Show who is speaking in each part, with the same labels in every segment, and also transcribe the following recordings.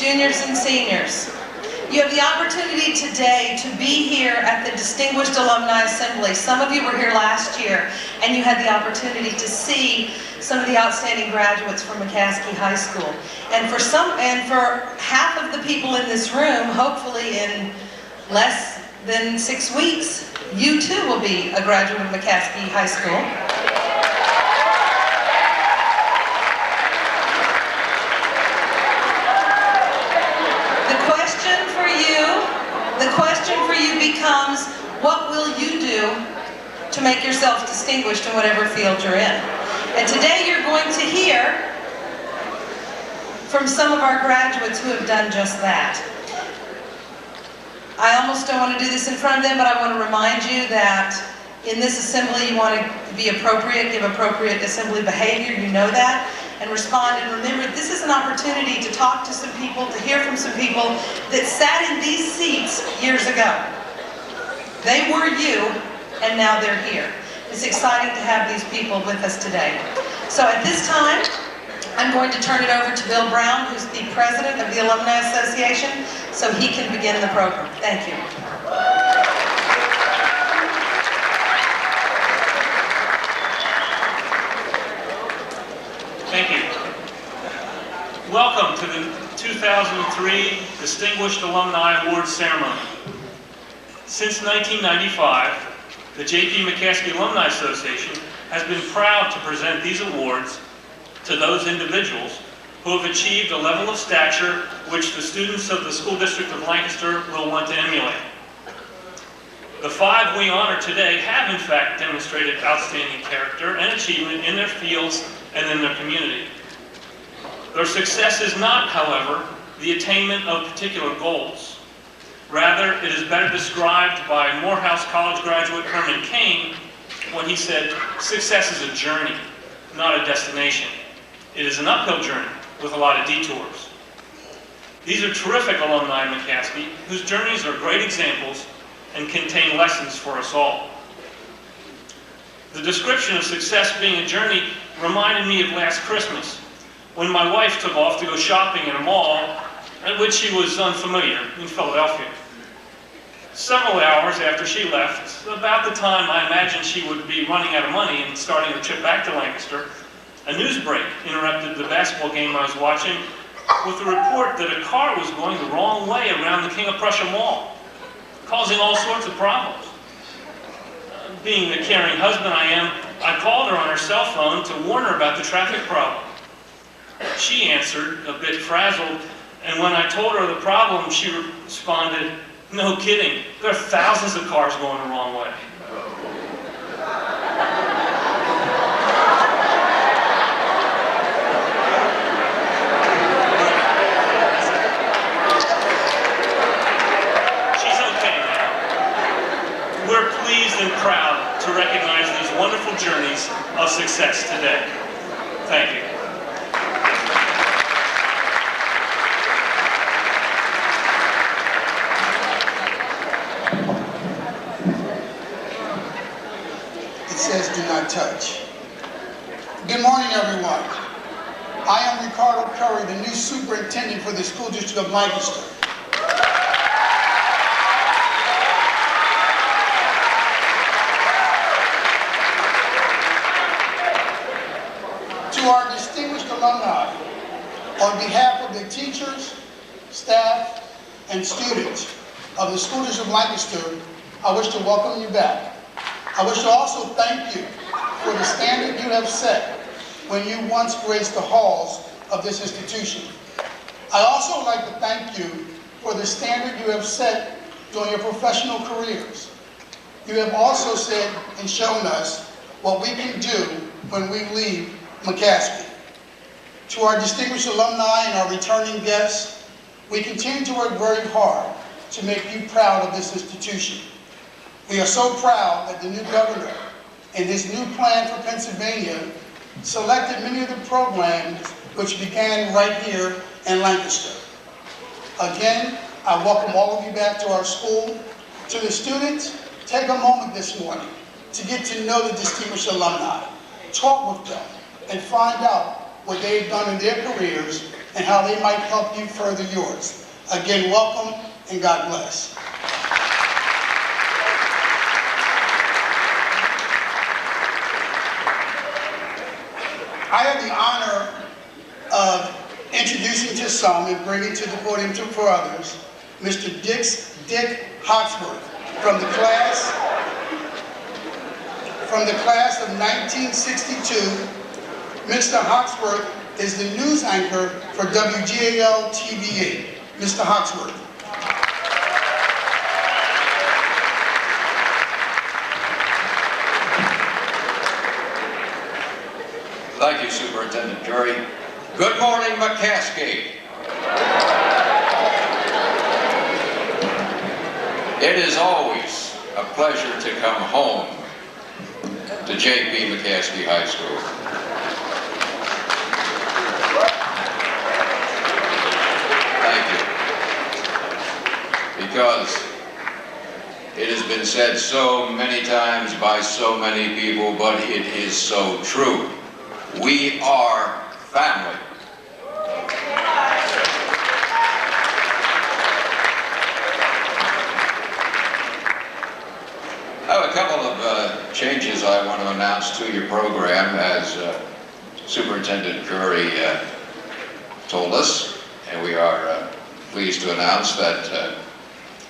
Speaker 1: juniors and seniors. You have the opportunity today to be here at the Distinguished Alumni Assembly. Some of you were here last year, and you had the opportunity to see some of the outstanding graduates from McCaskey High School. And for half of the people in this room, hopefully in less than 6 weeks, you too will be a graduate of McCaskey High School. The question for you becomes, what will you do to make yourself distinguished in whatever field you're in? And today you're going to hear from some of our graduates who have done just that. I almost don't want to do this in front of them, but I want to remind you that in this assembly you want to be appropriate, give appropriate assembly behavior, you know that, and respond. And remember, this is an opportunity to talk to some people, to hear from some people that sat in these seats years ago. They were you, and now they're here. It's exciting to have these people with us today. So at this time, I'm going to turn it over to Bill Brown, who's the president of the Alumni Association, so he can begin the program. Thank you.
Speaker 2: Thank you. Welcome to the 2003 Distinguished Alumni Awards Ceremony. Since 1995, the J.P. McCaskey Alumni Association has been proud to present these awards to those individuals who have achieved a level of stature which the students of the School District of Lancaster will want to emulate. The 5 we honor today have in fact demonstrated outstanding character and achievement in their fields and in their community. Their success is not, however, the attainment of particular goals. Rather, it is better described by Morehouse College graduate Herman Cain when he said, "Success is a journey, not a destination. It is an uphill journey with a lot of detours." These are terrific alumni in McCaskey whose journeys are great examples and contain lessons for us all. The description of success being a journey reminded me of last Christmas, when my wife took off to go shopping in a mall at which she was unfamiliar in Philadelphia. Several hours after she left, about the time I imagined she would be running out of money and starting the trip back to Lancaster, a news break interrupted the basketball game I was watching with the report that a car was going the wrong way around the King of Prussia Mall, causing all sorts of problems. Being the caring husband I am, I called her on her cell phone to warn her about the traffic problem. She answered, a bit frazzled, and when I told her the problem, she responded, "No kidding, there are thousands of cars going the wrong way." She's okay now. We're pleased and proud to recognize these wonderful journeys of success today. Thank you.
Speaker 3: Says do not touch. Good morning, everyone. I am Ricardo Curry, the new superintendent for the School District of Lancaster. To our distinguished alumni, on behalf of the teachers, staff, and students of the School District of Lancaster, I wish to welcome you back. I wish to also thank you for the standard you have set when you once graced the halls of this institution. I also would like to thank you for the standard you have set during your professional careers. You have also said and shown us what we can do when we leave McCaskey. To our distinguished alumni and our returning guests, we continue to work very hard to make you proud of this institution. We are so proud that the new governor and his new plan for Pennsylvania selected many of the programs which began right here in Lancaster. Again, I welcome all of you back to our school. To the students, take a moment this morning to get to know the distinguished alumni, talk with them, and find out what they've done in their careers and how they might help you further yours. Again, welcome and God bless. I have the honor of introducing to some and bringing to the podium for others, Mr. Dick Hawksworth from the class of 1962. Mr. Hawksworth is the news anchor for WGAL TV8. Mr. Hawksworth.
Speaker 4: Thank you, Superintendent Curry. Good morning, McCaskey. It is always a pleasure to come home to J.P. McCaskey High School. Thank you. Because it has been said so many times by so many people, but it is so true. We are family. I have a couple of changes I want to announce to your program, as Superintendent Curry told us, and we are pleased to announce that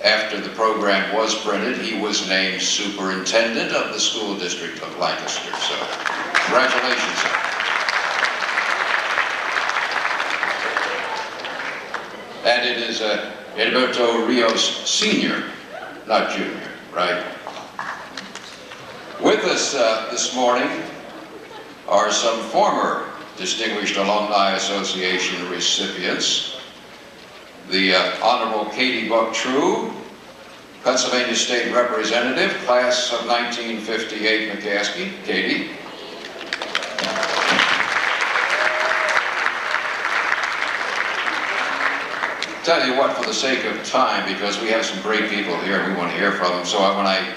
Speaker 4: after the program was printed, he was named Superintendent of the School District of Lancaster. So, congratulations, sir. And it is Eriberto Rios Sr., not Junior, right? With us this morning are some former Distinguished Alumni Association recipients. The Honorable Katie Buck-True, Pennsylvania State Representative, class of 1958, McCaskey. Katie. Tell you what, for the sake of time, because we have some great people here and we want to hear from them, so when I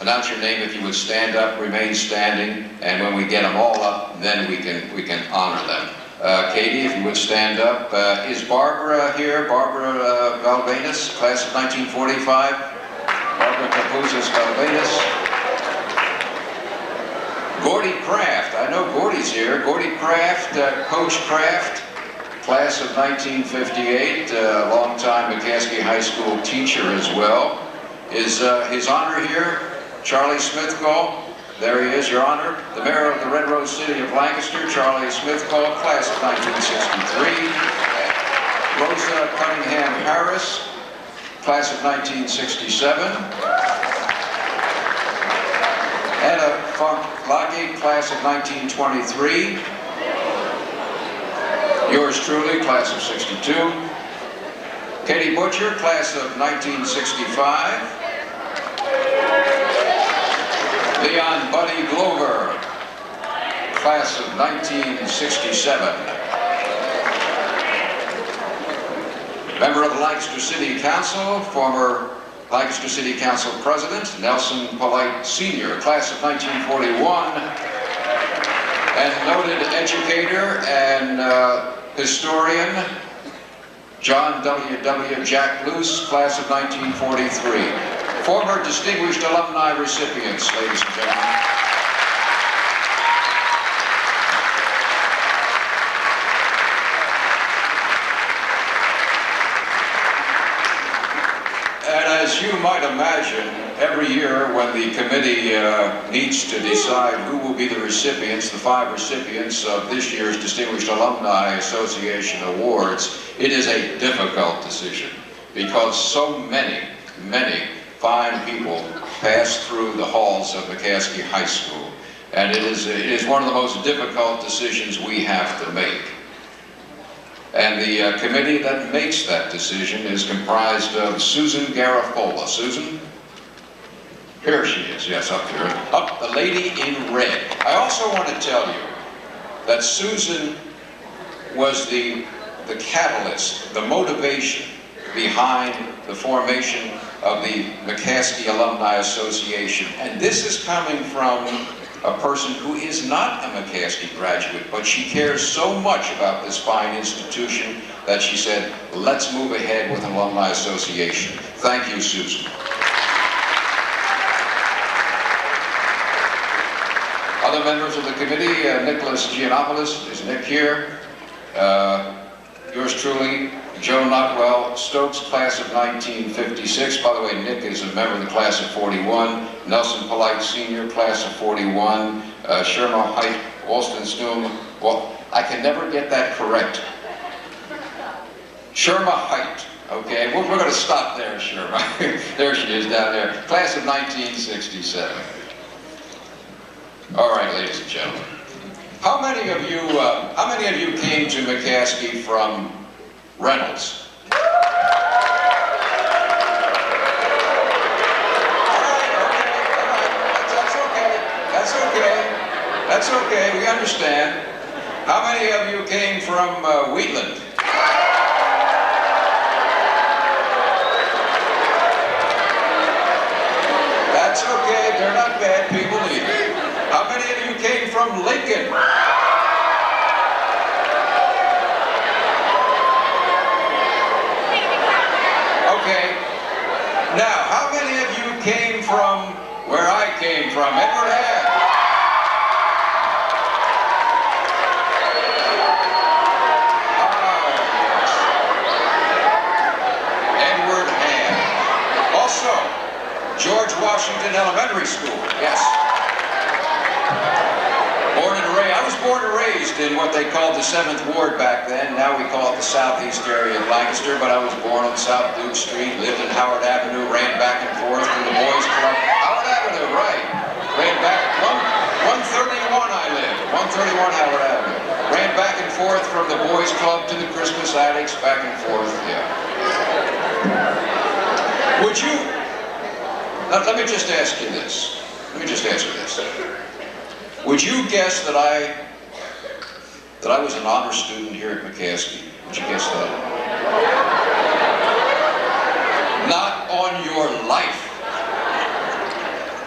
Speaker 4: announce your name, if you would stand up, remain standing, and when we get them all up, then we can honor them. Katie, if you would stand up. Is Barbara here? Barbara Valbanus, class of 1945. Barbara Capuzas Valbanus. Gordy Kraft, I know Gordy's here. Gordy Kraft, Coach Kraft, class of 1958, longtime McCaskey High School teacher as well. Is his honor here? Charlie Smithcall, there he is, Your Honor. The Mayor of the Red Rose City of Lancaster, Charlie Smithcall, class of 1963. Rosa Cunningham Harris, class of 1967. Anna Funk-Lage, class of 1923. Yours truly, class of 62. Katie Butcher, class of 1965. Leon Buddy Glover, class of 1967. Member of the Lancaster City Council, former Lancaster City Council President, Nelson Polite Sr., class of 1941. And noted educator and historian, John W. Jack Luce, class of 1943. Former Distinguished Alumni recipients, ladies and gentlemen. And as you might imagine, every year when the committee meets to decide who will be the recipients, the 5 recipients of this year's Distinguished Alumni Association Awards, it is a difficult decision because so many fine people pass through the halls of McCaskey High School, and it is one of the most difficult decisions we have to make. And the committee that makes that decision is comprised of Susan Garafola. Susan? Here she is, yes, up here. Up, the lady in red. I also want to tell you that Susan was the catalyst, the motivation behind the formation of the McCaskey Alumni Association. And this is coming from a person who is not a McCaskey graduate, but she cares so much about this fine institution that she said, let's move ahead with an Alumni Association. Thank you, Susan. Other members of the committee, Nicholas Giannopoulos, is Nick here? Yours truly, Joe Notwell, Stokes, class of 1956. By the way, Nick is a member of the class of 41. Nelson Polite, senior, class of 41. Sherma Height, Alston Snoom. Well, I can never get that correct. Sherma Height. Okay, we're going to stop there, Sherma. There she is down there. Class of 1967. All right, ladies and gentlemen. How many of you came to McCaskey from Reynolds? All right, that's okay, we understand. How many of you came from Wheatland? That's okay, they're not bad people either. How many of you came from Lincoln? Okay. Now, how many of you came from where I came from, Edward Hand? Edward Hand. Also, George Washington Elementary School, yes. I was born and raised in what they called the 7th Ward back then. Now we call it the Southeast area of Lancaster, but I was born on South Duke Street, lived in Howard Avenue, ran back and forth from the Boys Club. Howard Avenue, right. Ran back, 131 I lived, 131 Howard Avenue. Ran back and forth from the Boys Club to the Christmas Attics, back and forth, yeah. Would you, let me just ask you this. Let me just answer this. Would you guess that I was an honor student here at McCaskey? Would you guess that? Not on your life.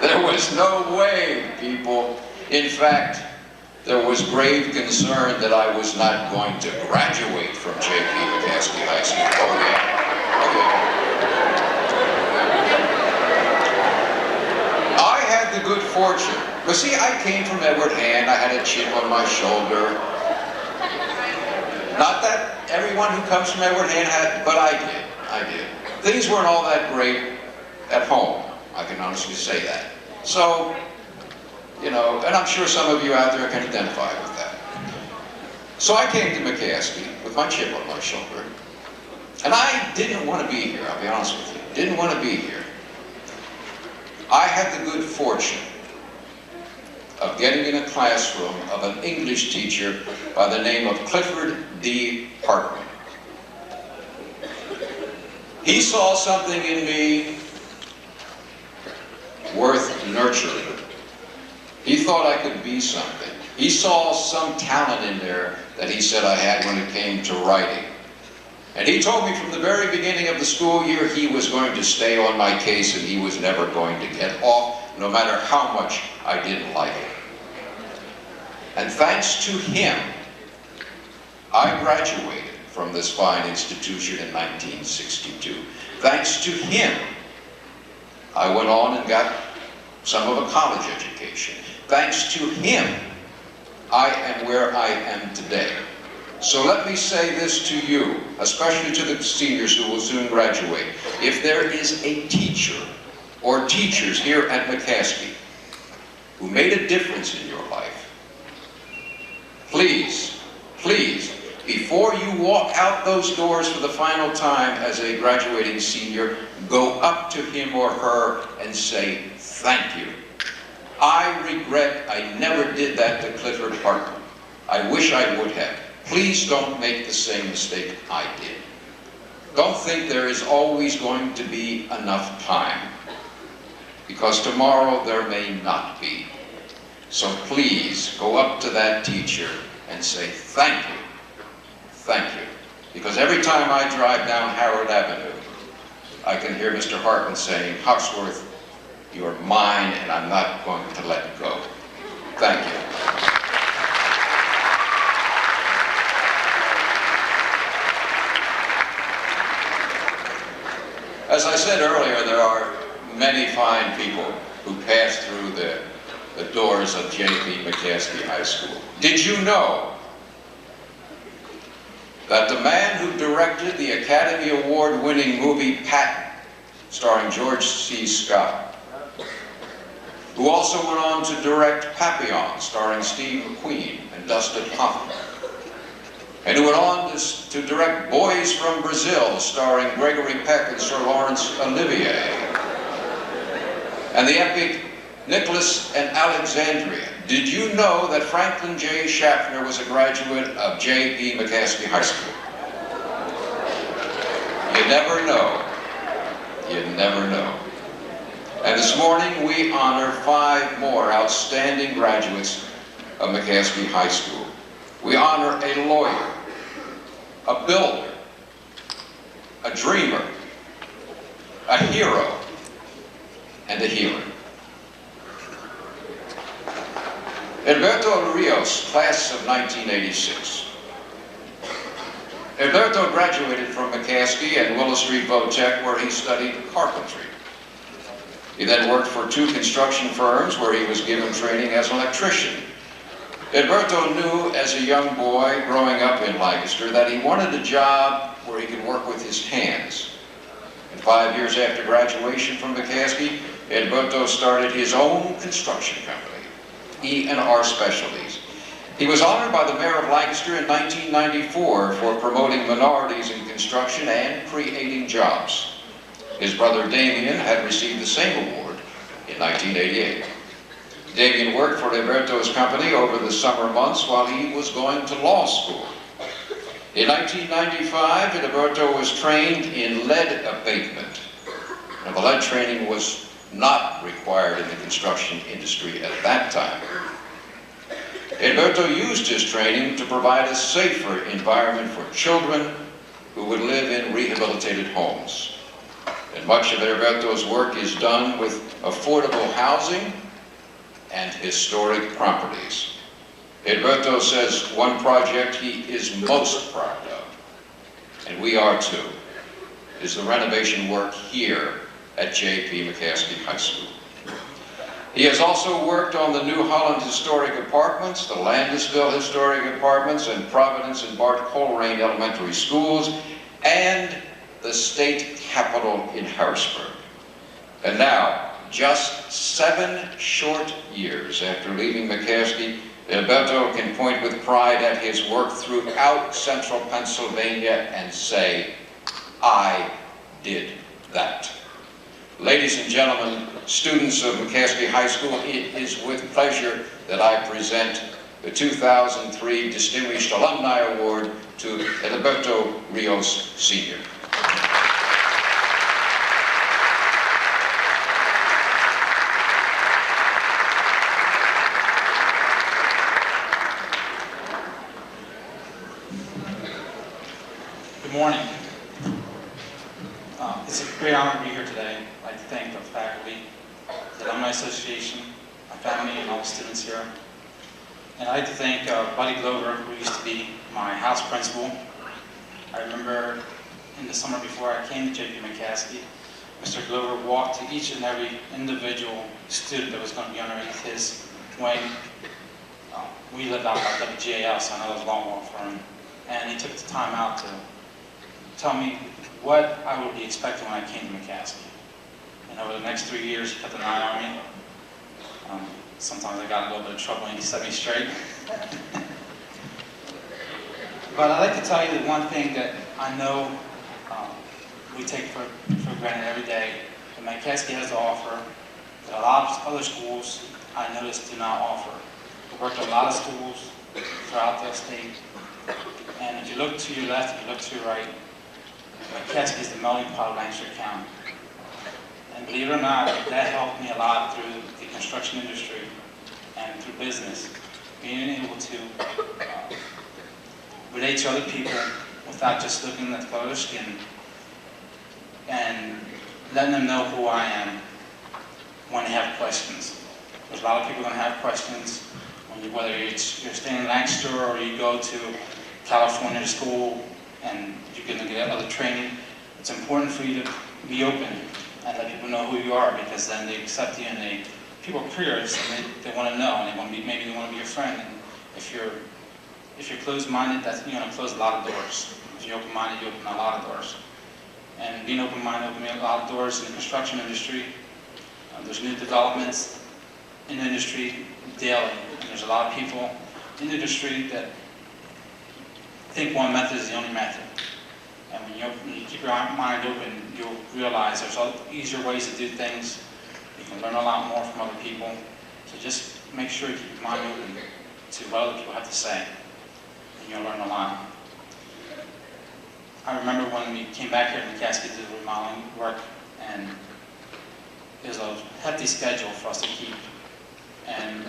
Speaker 4: There was no way, people. In fact, there was grave concern that I was not going to graduate from J.P. McCaskey High School. Oh yeah, oh yeah. I had the good fortune. But see, I came from Edward Hand. I had a chip on my shoulder. Not that everyone who comes from Edward Hand had, but I did. Things weren't all that great at home. I can honestly say that. So, you know, and I'm sure some of you out there can identify with that. So I came to McCaskey with my chip on my shoulder. And I didn't want to be here, I'll be honest with you. Didn't want to be here. I had the good fortune of getting in a classroom of an English teacher by the name of Clifford D. Hartman. He saw something in me worth nurturing. He thought I could be something. He saw some talent in there that he said I had when it came to writing. And he told me from the very beginning of the school year he was going to stay on my case and he was never going to get off, no matter how much I didn't like it. And thanks to him, I graduated from this fine institution in 1962. Thanks to him, I went on and got some of a college education. Thanks to him, I am where I am today. So let me say this to you, especially to the seniors who will soon graduate. If there is a teacher or teachers here at McCaskey who made a difference in your life, please, please, before you walk out those doors for the final time as a graduating senior, go up to him or her and say, thank you. I regret I never did that to Clifford Hartman. I wish I would have. Please don't make the same mistake I did. Don't think there is always going to be enough time, because tomorrow there may not be. So please go up to that teacher and say, thank you, thank you. Because every time I drive down Howard Avenue, I can hear Mr. Hartman saying, Hawksworth, you're mine and I'm not going to let go. Thank you. As I said earlier, there are many fine people who pass through the doors of J.P. McCaskey High School. Did you know that the man who directed the Academy Award-winning movie Patton, starring George C. Scott, who also went on to direct Papillon, starring Steve McQueen and Dustin Hoffman, and who went on to direct Boys from Brazil, starring Gregory Peck and Sir Laurence Olivier, and the epic Nicholas and Alexandria. Did you know that Franklin J. Schaffner was a graduate of J.P. McCaskey High School? You never know. You never know. And this morning we honor 5 more outstanding graduates of McCaskey High School. We honor a lawyer, a builder, a dreamer, a hero, and a healer. Eriberto Rios, class of 1986. Eriberto graduated from McCaskey and Willow Street Votech, where he studied carpentry. He then worked for 2 construction firms where he was given training as an electrician. Eriberto knew as a young boy growing up in Lancaster that he wanted a job where he could work with his hands. And 5 years after graduation from McCaskey, Eriberto started his own construction company, E&R Specialties. He was honored by the mayor of Lancaster in 1994 for promoting minorities in construction and creating jobs. His brother Damien had received the same award in 1988. Damien worked for Eriberto's company over the summer months while he was going to law school. In 1995, Eriberto was trained in lead abatement. Now, the lead training was not required in the construction industry at that time. Eriberto used his training to provide a safer environment for children who would live in rehabilitated homes. And much of Eriberto's work is done with affordable housing and historic properties. Eriberto says one project he is most proud of, and we are too, is the renovation work here at J.P. McCaskey High School. He has also worked on the New Holland Historic Apartments, the Landisville Historic Apartments, and Providence and Bart Coleraine Elementary Schools, and the state capitol in Harrisburg. And now, just 7 short years after leaving McCaskey, Eriberto can point with pride at his work throughout central Pennsylvania and say, I did that. Ladies and gentlemen, students of McCaskey High School, it is with pleasure that I present the 2003 Distinguished Alumni Award to Eriberto Rios, Sr.
Speaker 5: Good morning. It's a great honor to be here today. I'd like to thank the faculty, the Alumni Association, my family, and all the students here. And I'd like to thank Buddy Glover, who used to be my house principal. I remember in the summer before I came to J.P. McCaskey, Mr. Glover walked to each and every individual student that was going to be underneath his wing. We lived out by WGAL, so I know it was a long walk for him. And he took the time out to tell me what I would be expecting when I came to McCaskey. And over the next 3 years, he kept an eye on me. Sometimes I got in a little bit of trouble and he set me straight. But I'd like to tell you that one thing that I know we take for granted every day, that McCaskey has to offer, that a lot of other schools I noticed do not offer. We've worked at a lot of schools throughout the state. And if you look to your left, if you look to your right, McCaskey is the melting pot of Lancaster County. And believe it or not, that helped me a lot through the construction industry and through business. Being able to relate to other people without just looking at the color of their skin and letting them know who I am when they have questions. There's a lot of people going to have questions, Whether you're staying in Lancaster or you go to California to school and you're going to get other training, it's important for you to be open and let people know who you are, because then they accept you and people are curious and they want to know, and maybe they want to be your friend. And if you're closed-minded, you're going to close a lot of doors. If you're open-minded, you open a lot of doors. And being open-minded opens a lot of doors in the construction industry. There's new developments in the industry daily, and there's a lot of people in the industry that think one method is the only method. And when you keep your mind open, you'll realize there's easier ways to do things. You can learn a lot more from other people. So just make sure you keep your mind open to what other people have to say, and you'll learn a lot. I remember when we came back here to McCaskey to do remodeling work, and it was a hefty schedule for us to keep. And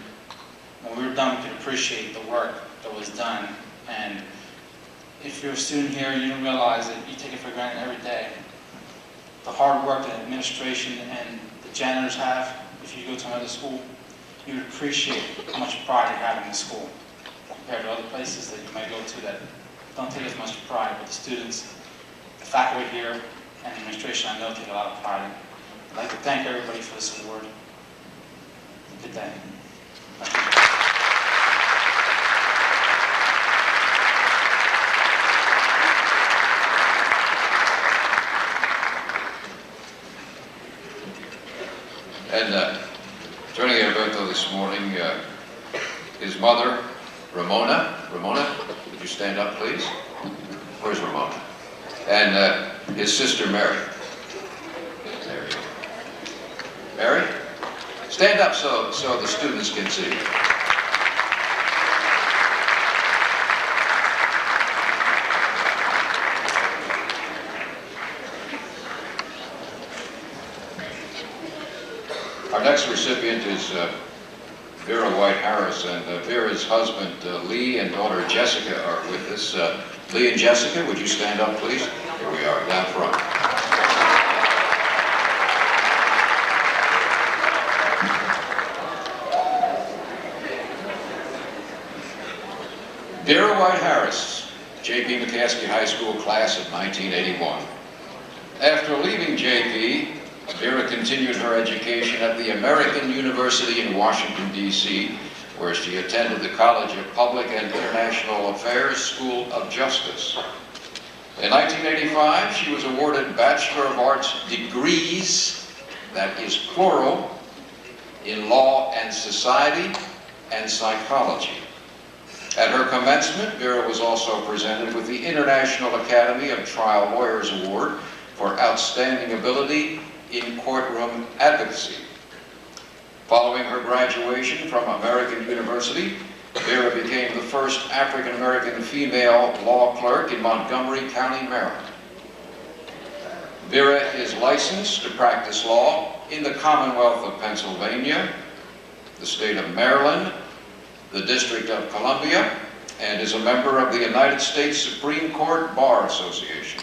Speaker 5: when we were done, we could appreciate the work that was done. And if you're a student here, you don't realize that you take it for granted every day. The hard work that administration and the janitors have, if you go to another school, you would appreciate how much pride you have in the school compared to other places that you might go to that don't take as much pride. But the students, the faculty here, and the administration, I know, take a lot of pride in. I'd like to thank everybody for this award. Good day. Thank you.
Speaker 4: And joining Eriberto this morning, his mother, Ramona. Ramona, would you stand up, please? Where's Ramona? And his sister, Mary. There you go. Mary, stand up so the students can see you. Our next recipient is Vera White-Harris, and Vera's husband Lee and daughter Jessica are with us. Lee and Jessica, would you stand up, please? Here we are, down front. Vera White-Harris, J.P. McCaskey High School class of 1981. After leaving J.P., Vera continued her education at the American University in Washington, D.C., where she attended the College of Public and International Affairs School of Justice. In 1985, she was awarded Bachelor of Arts degrees, that is plural, in Law and Society and Psychology. At her commencement, Vera was also presented with the International Academy of Trial Lawyers Award for outstanding ability in courtroom advocacy. Following her graduation from American University, Vera became the first African-American female law clerk in Montgomery County, Maryland. Vera is licensed to practice law in the Commonwealth of Pennsylvania, the state of Maryland, the District of Columbia, and is a member of the United States Supreme Court Bar Association.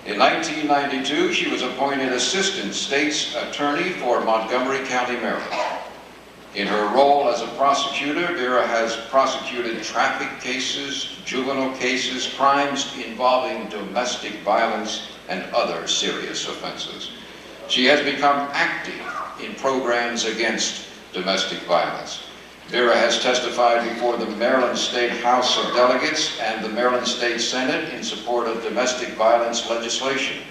Speaker 4: In 1992, she was appointed Assistant State's Attorney for Montgomery County, Maryland. In her role as a prosecutor, Vera has prosecuted traffic cases, juvenile cases, crimes involving domestic violence, and other serious offenses. She has become active in programs against domestic violence. Vera has testified before the Maryland State House of Delegates and the Maryland State Senate in support of domestic violence legislation.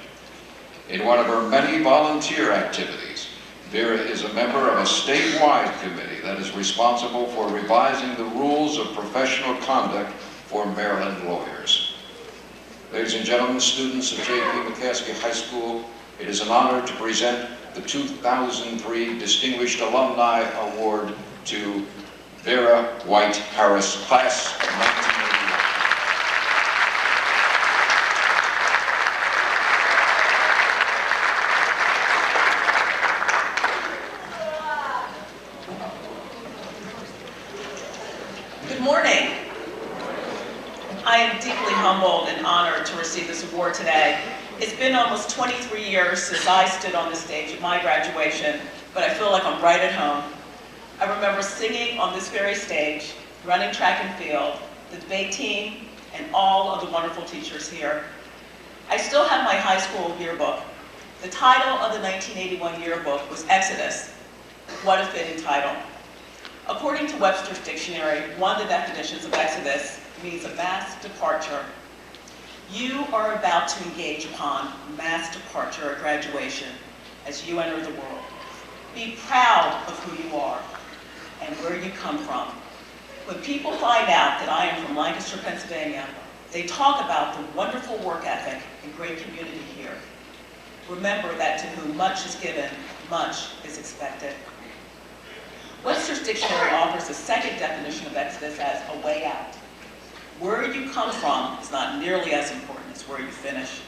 Speaker 4: In one of her many volunteer activities, Vera is a member of a statewide committee that is responsible for revising the rules of professional conduct for Maryland lawyers. Ladies and gentlemen, students of J.P. McCaskey High School, it is an honor to present the 2003 Distinguished Alumni Award to Vera White-Harris, class of 1981.
Speaker 6: Good morning. I am deeply humbled and honored to receive this award today. It's been almost 23 years since I stood on the stage at my graduation, but I feel like I'm right at home. I remember singing on this very stage, running track and field, the debate team, and all of the wonderful teachers here. I still have my high school yearbook. The title of the 1981 yearbook was Exodus. What a fitting title. According to Webster's dictionary, one of the definitions of Exodus means a mass departure. You are about to engage upon mass departure at graduation as you enter the world. Be proud of who you are and where you come from. When people find out that I am from Lancaster, Pennsylvania, they talk about the wonderful work ethic and great community here. Remember that to whom much is given, much is expected. Webster's dictionary offers a second definition of Exodus as a way out. Where you come from is not nearly as important as where you finish.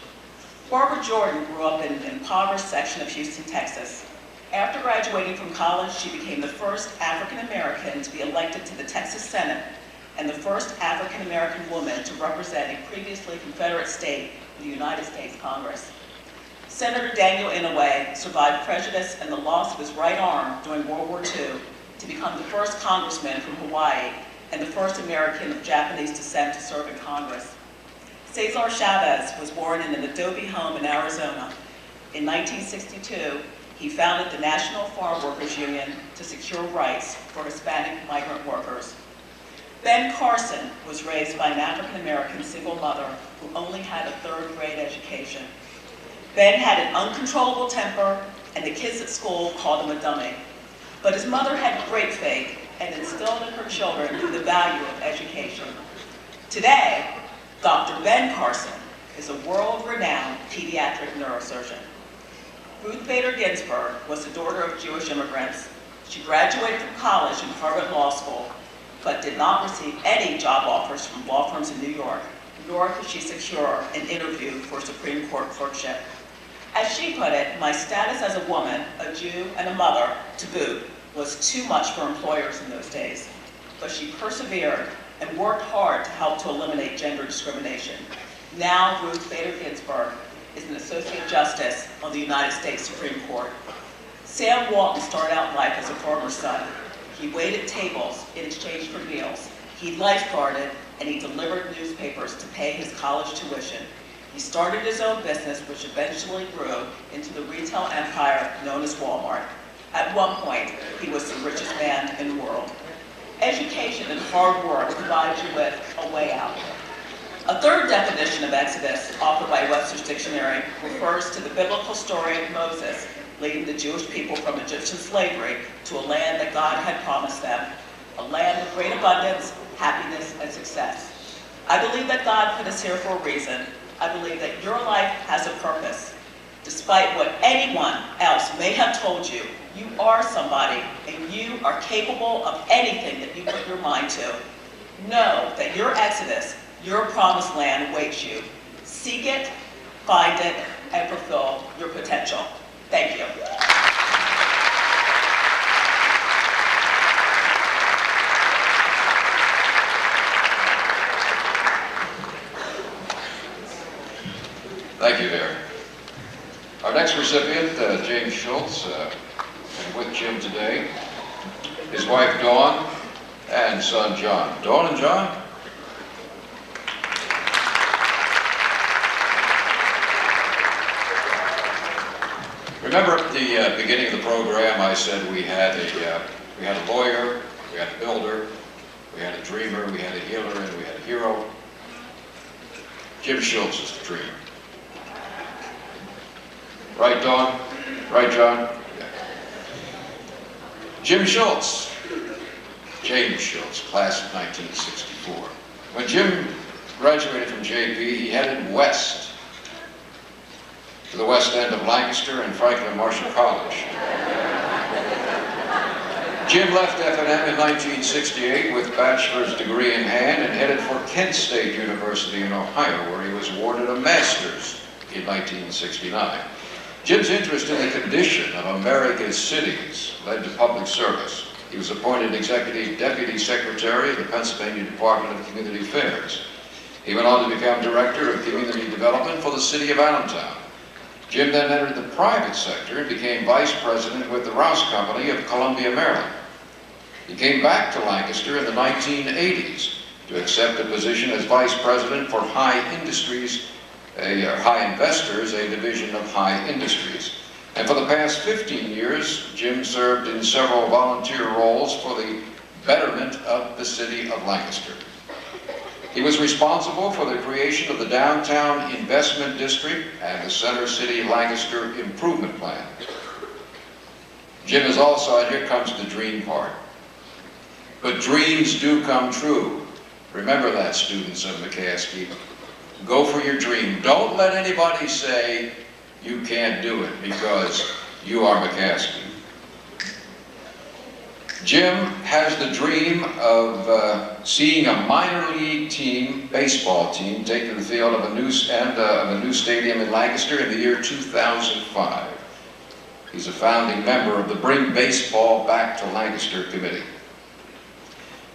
Speaker 6: Barbara Jordan grew up in an impoverished section of Houston, Texas. After graduating from college, she became the first African-American to be elected to the Texas Senate and the first African-American woman to represent a previously Confederate state in the United States Congress. Senator Daniel Inouye survived prejudice and the loss of his right arm during World War II to become the first congressman from Hawaii and the first American of Japanese descent to serve in Congress. Cesar Chavez was born in an adobe home in Arizona. In 1962, he founded the National Farm Workers Union to secure rights for Hispanic migrant workers. Ben Carson was raised by an African-American single mother who only had a third-grade education. Ben had an uncontrollable temper, and the kids at school called him a dummy. But his mother had great faith and instilled in her children the value of education. Today, Dr. Ben Carson is a world-renowned pediatric neurosurgeon. Ruth Bader Ginsburg was the daughter of Jewish immigrants. She graduated from college and Harvard Law School, but did not receive any job offers from law firms in New York, nor could she secure an interview for Supreme Court clerkship. As she put it, my status as a woman, a Jew, and a mother, to boot, was too much for employers in those days. But she persevered and worked hard to help to eliminate gender discrimination. Now, Ruth Bader Ginsburg is an Associate Justice on the United States Supreme Court. Sam Walton started out life as a farmer's son. He waited tables in exchange for meals. He lifeguarded, and he delivered newspapers to pay his college tuition. He started his own business, which eventually grew into the retail empire known as Walmart. At one point, he was the richest man in the world. Education and hard work provide you with a way out. A third definition of Exodus, offered by Webster's dictionary, refers to the biblical story of Moses leading the Jewish people from Egyptian slavery to a land that God had promised them, a land of great abundance, happiness, and success. I believe that God put us here for a reason. I believe that your life has a purpose. Despite what anyone else may have told you, you are somebody, and you are capable of anything that you put your mind to. Know that your exodus, your promised land awaits you. Seek it, find it, and fulfill your potential. Thank you.
Speaker 4: Thank you, Vera. Our next recipient, James Shultz, and with Jim today, his wife Dawn, and son John. Dawn and John? Remember at the beginning of the program, I said we had a lawyer, we had a builder, we had a dreamer, we had a healer, and we had a hero. Jim Shultz is the dreamer. Right, Dawn? Right, John? Yeah. Jim Shultz. James Shultz, class of 1964. When Jim graduated from JP, he headed west to the west end of Lancaster and Franklin Marshall College. Jim left F&M in 1968 with a bachelor's degree in hand and headed for Kent State University in Ohio, where he was awarded a master's in 1969. Jim's interest in the condition of America's cities led to public service. He was appointed Executive Deputy Secretary of the Pennsylvania Department of Community Affairs. He went on to become Director of Community Development for the city of Allentown. Jim then entered the private sector and became Vice President with the Rouse Company of Columbia, Maryland. He came back to Lancaster in the 1980s to accept a position as Vice President for High Industries, High Investors, a division of High Industries. And for the past 15 years, Jim served in several volunteer roles for the betterment of the city of Lancaster. He was responsible for the creation of the Downtown Investment District and the Center City Lancaster Improvement Plan. Jim is also, and here comes the dream part. But dreams do come true. Remember that, students of McCaskey. Go for your dream. Don't let anybody say you can't do it, because you are McCaskey. Jim has the dream of seeing a minor league team, baseball team, take to the field of a new stadium in Lancaster in the year 2005. He's a founding member of the Bring Baseball Back to Lancaster Committee.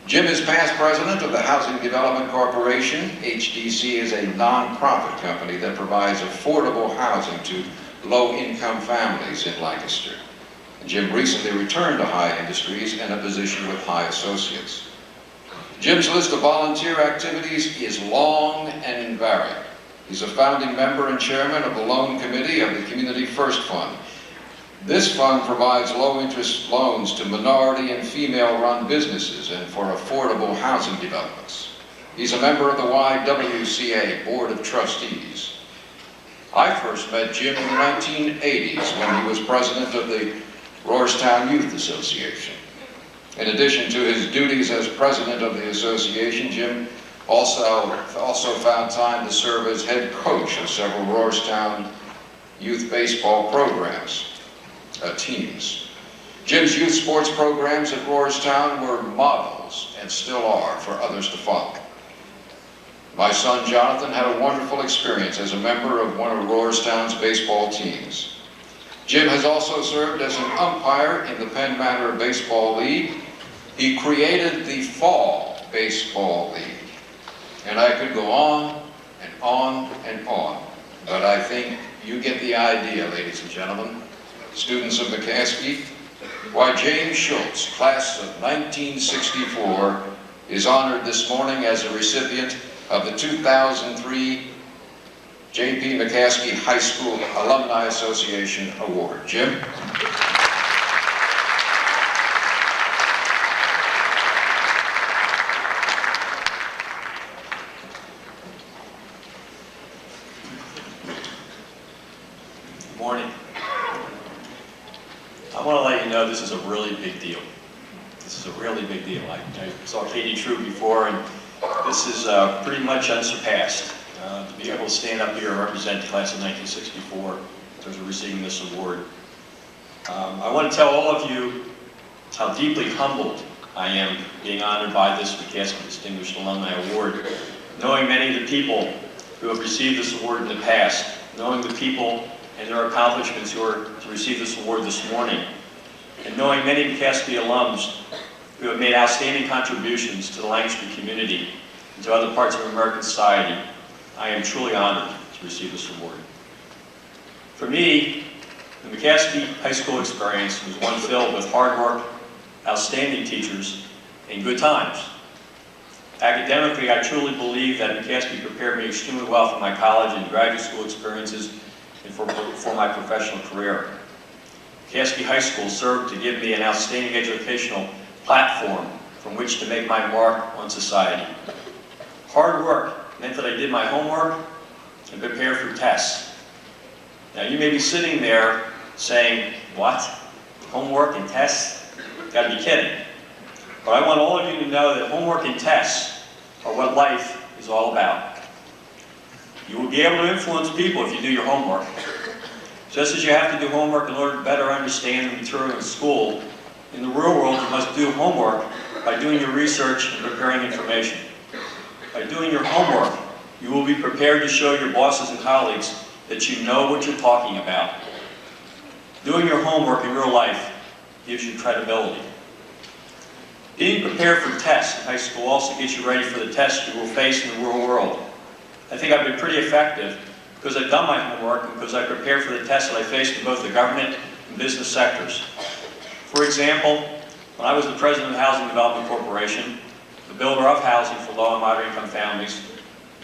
Speaker 4: Jim is past president of the Housing Development Corporation. HDC is a non-profit company that provides affordable housing to low-income families in Lancaster. Jim recently returned to High Industries in a position with High Associates. Jim's list of volunteer activities is long and varied. He's a founding member and chairman of the Loan Committee of the Community First Fund. This fund provides low-interest loans to minority and female-run businesses and for affordable housing developments. He's a member of the YWCA Board of Trustees. I first met Jim in the 1980s when he was president of the Rohrstown Youth Association. In addition to his duties as president of the association, Jim also found time to serve as head coach of several Rohrstown youth baseball programs, teams. Jim's youth sports programs at Rohrstown were models, and still are, for others to follow. My son Jonathan had a wonderful experience as a member of one of Rohrstown's baseball teams. Jim has also served as an umpire in the Penn Manor Baseball League. He created the Fall Baseball League. And I could go on and on and on, but I think you get the idea, ladies and gentlemen. Students of McCaskey, why James Shultz, class of 1964, is honored this morning as a recipient of the 2003 J.P. McCaskey High School Alumni Association Award. Jim?
Speaker 7: Good morning. I want to let you know this is a really big deal. This is a really big deal. I saw Katie True before, and this is pretty much unsurpassed. To be able to stand up here and represent the class of 1964 in terms of receiving this award. I want to tell all of you how deeply humbled I am being honored by this McCaskey Distinguished Alumni Award, knowing many of the people who have received this award in the past, knowing the people and their accomplishments who are to receive this award this morning, and knowing many McCaskey alums who have made outstanding contributions to the Lancaster community and to other parts of American society. I am truly honored to receive this award. For me, the McCaskey High School experience was one filled with hard work, outstanding teachers, and good times. Academically, I truly believe that McCaskey prepared me extremely well for my college and graduate school experiences and for my professional career. McCaskey High School served to give me an outstanding educational platform from which to make my mark on society. Hard work meant that I did my homework and prepared for tests. Now you may be sitting there saying, what? Homework and tests? Gotta be kidding. But I want all of you to know that homework and tests are what life is all about. You will be able to influence people if you do your homework. Just as you have to do homework in order to better understand the material in school, in the real world you must do homework by doing your research and preparing information. By doing your homework, you will be prepared to show your bosses and colleagues that you know what you're talking about. Doing your homework in real life gives you credibility. Being prepared for tests in high school also gets you ready for the tests you will face in the real world. I think I've been pretty effective because I've done my homework and because I prepared for the tests that I faced in both the government and business sectors. For example, when I was the president of the Housing Development Corporation, the builder of housing for low and moderate income families,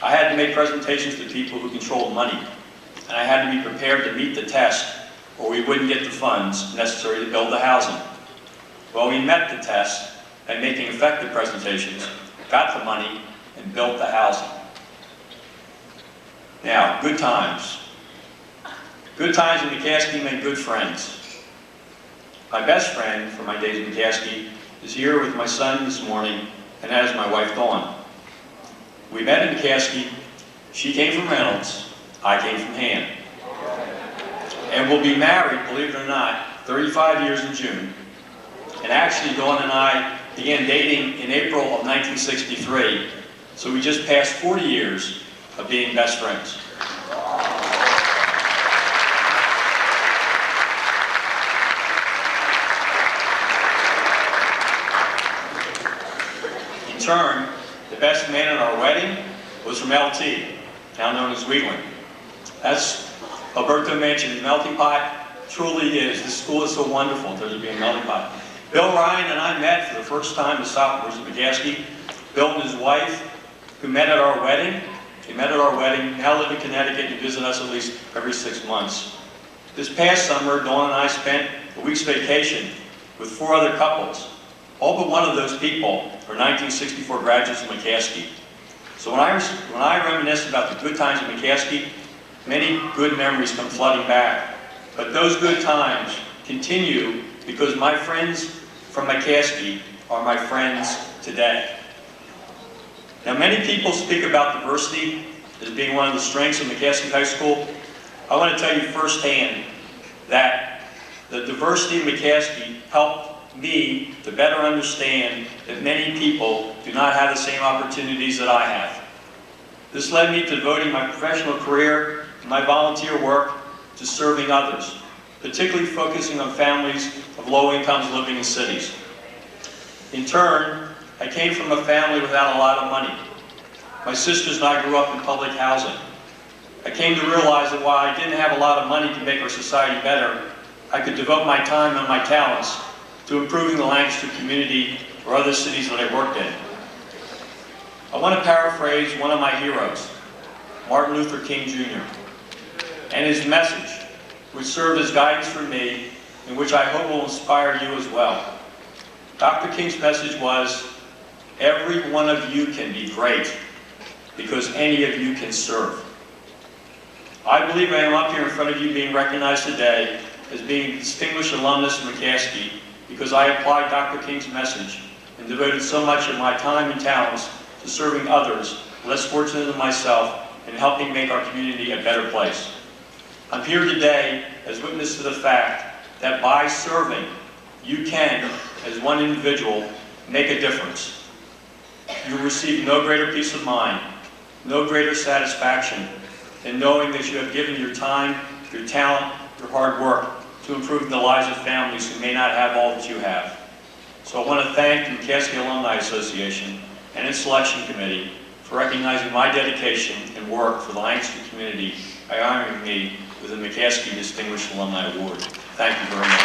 Speaker 7: I had to make presentations to people who controlled money, and I had to be prepared to meet the test or we wouldn't get the funds necessary to build the housing. Well, we met the test by making effective presentations, got the money, and built the housing. Now, good times. Good times in McCaskey meant good friends. My best friend from my days in McCaskey is here with my son this morning, and that is my wife, Dawn. We met in McCaskey. She came from Reynolds. I came from Han. And we'll be married, believe it or not, 35 years in June. And actually, Dawn and I began dating in April of 1963, so we just passed 40 years of being best friends. In turn, the best man at our wedding was from LT, now known as Wheatland. That's Alberto mentioned, melting pot truly is. This school is so wonderful to be a melting pot. Bill Ryan and I met for the first time as sophomores at McCaskey. Bill and his wife, who met at our wedding, now live in Connecticut and visit us at least every 6 months. This past summer, Dawn and I spent a week's vacation with 4 other couples. All but one of those people are 1964 graduates of McCaskey. So when I reminisce about the good times at McCaskey, many good memories come flooding back. But those good times continue because my friends from McCaskey are my friends today. Now, many people speak about diversity as being one of the strengths of McCaskey High School. I want to tell you firsthand that the diversity of McCaskey helped me to better understand that many people do not have the same opportunities that I have. This led me to devoting my professional career and my volunteer work to serving others, particularly focusing on families of low incomes living in cities. In turn, I came from a family without a lot of money. My sisters and I grew up in public housing. I came to realize that while I didn't have a lot of money to make our society better, I could devote my time and my talents to improving the Lancaster community or other cities that I worked in. I want to paraphrase one of my heroes, Martin Luther King Jr., and his message, which served as guidance for me, and which I hope will inspire you as well. Dr. King's message was, every one of you can be great because any of you can serve. I believe I am up here in front of you being recognized today as being a distinguished alumnus of McCaskey because I applied Dr. King's message and devoted so much of my time and talents to serving others less fortunate than myself and helping make our community a better place. I'm here today as witness to the fact that by serving, you can, as one individual, make a difference. You will receive no greater peace of mind, no greater satisfaction than knowing that you have given your time, your talent, your hard work to improve the lives of families who may not have all that you have. So I want to thank the McCaskey Alumni Association and its selection committee for recognizing my dedication and work for the Lancaster community by honoring me with the McCaskey Distinguished Alumni Award. Thank you very much.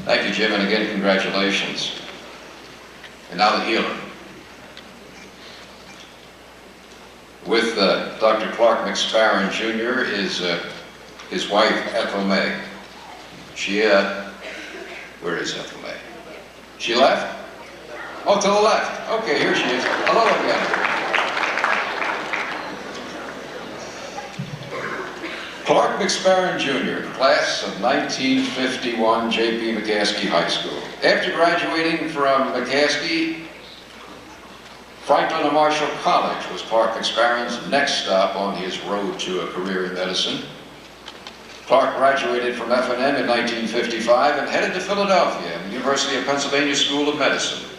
Speaker 4: Thank you, Jim, and again, congratulations. And now the healer. With Dr. Clark McSparren Jr. is his wife, Ethel May. She, where is Ethel May? She left? Oh, to the left. Okay, here she is. Hello again. Clark McSparren Jr., class of 1951, J.P. McCaskey High School. After graduating from McCaskey, Franklin and Marshall College was Clark McSparren's next stop on his road to a career in medicine. Clark graduated from F&M in 1955 and headed to Philadelphia and the University of Pennsylvania School of Medicine.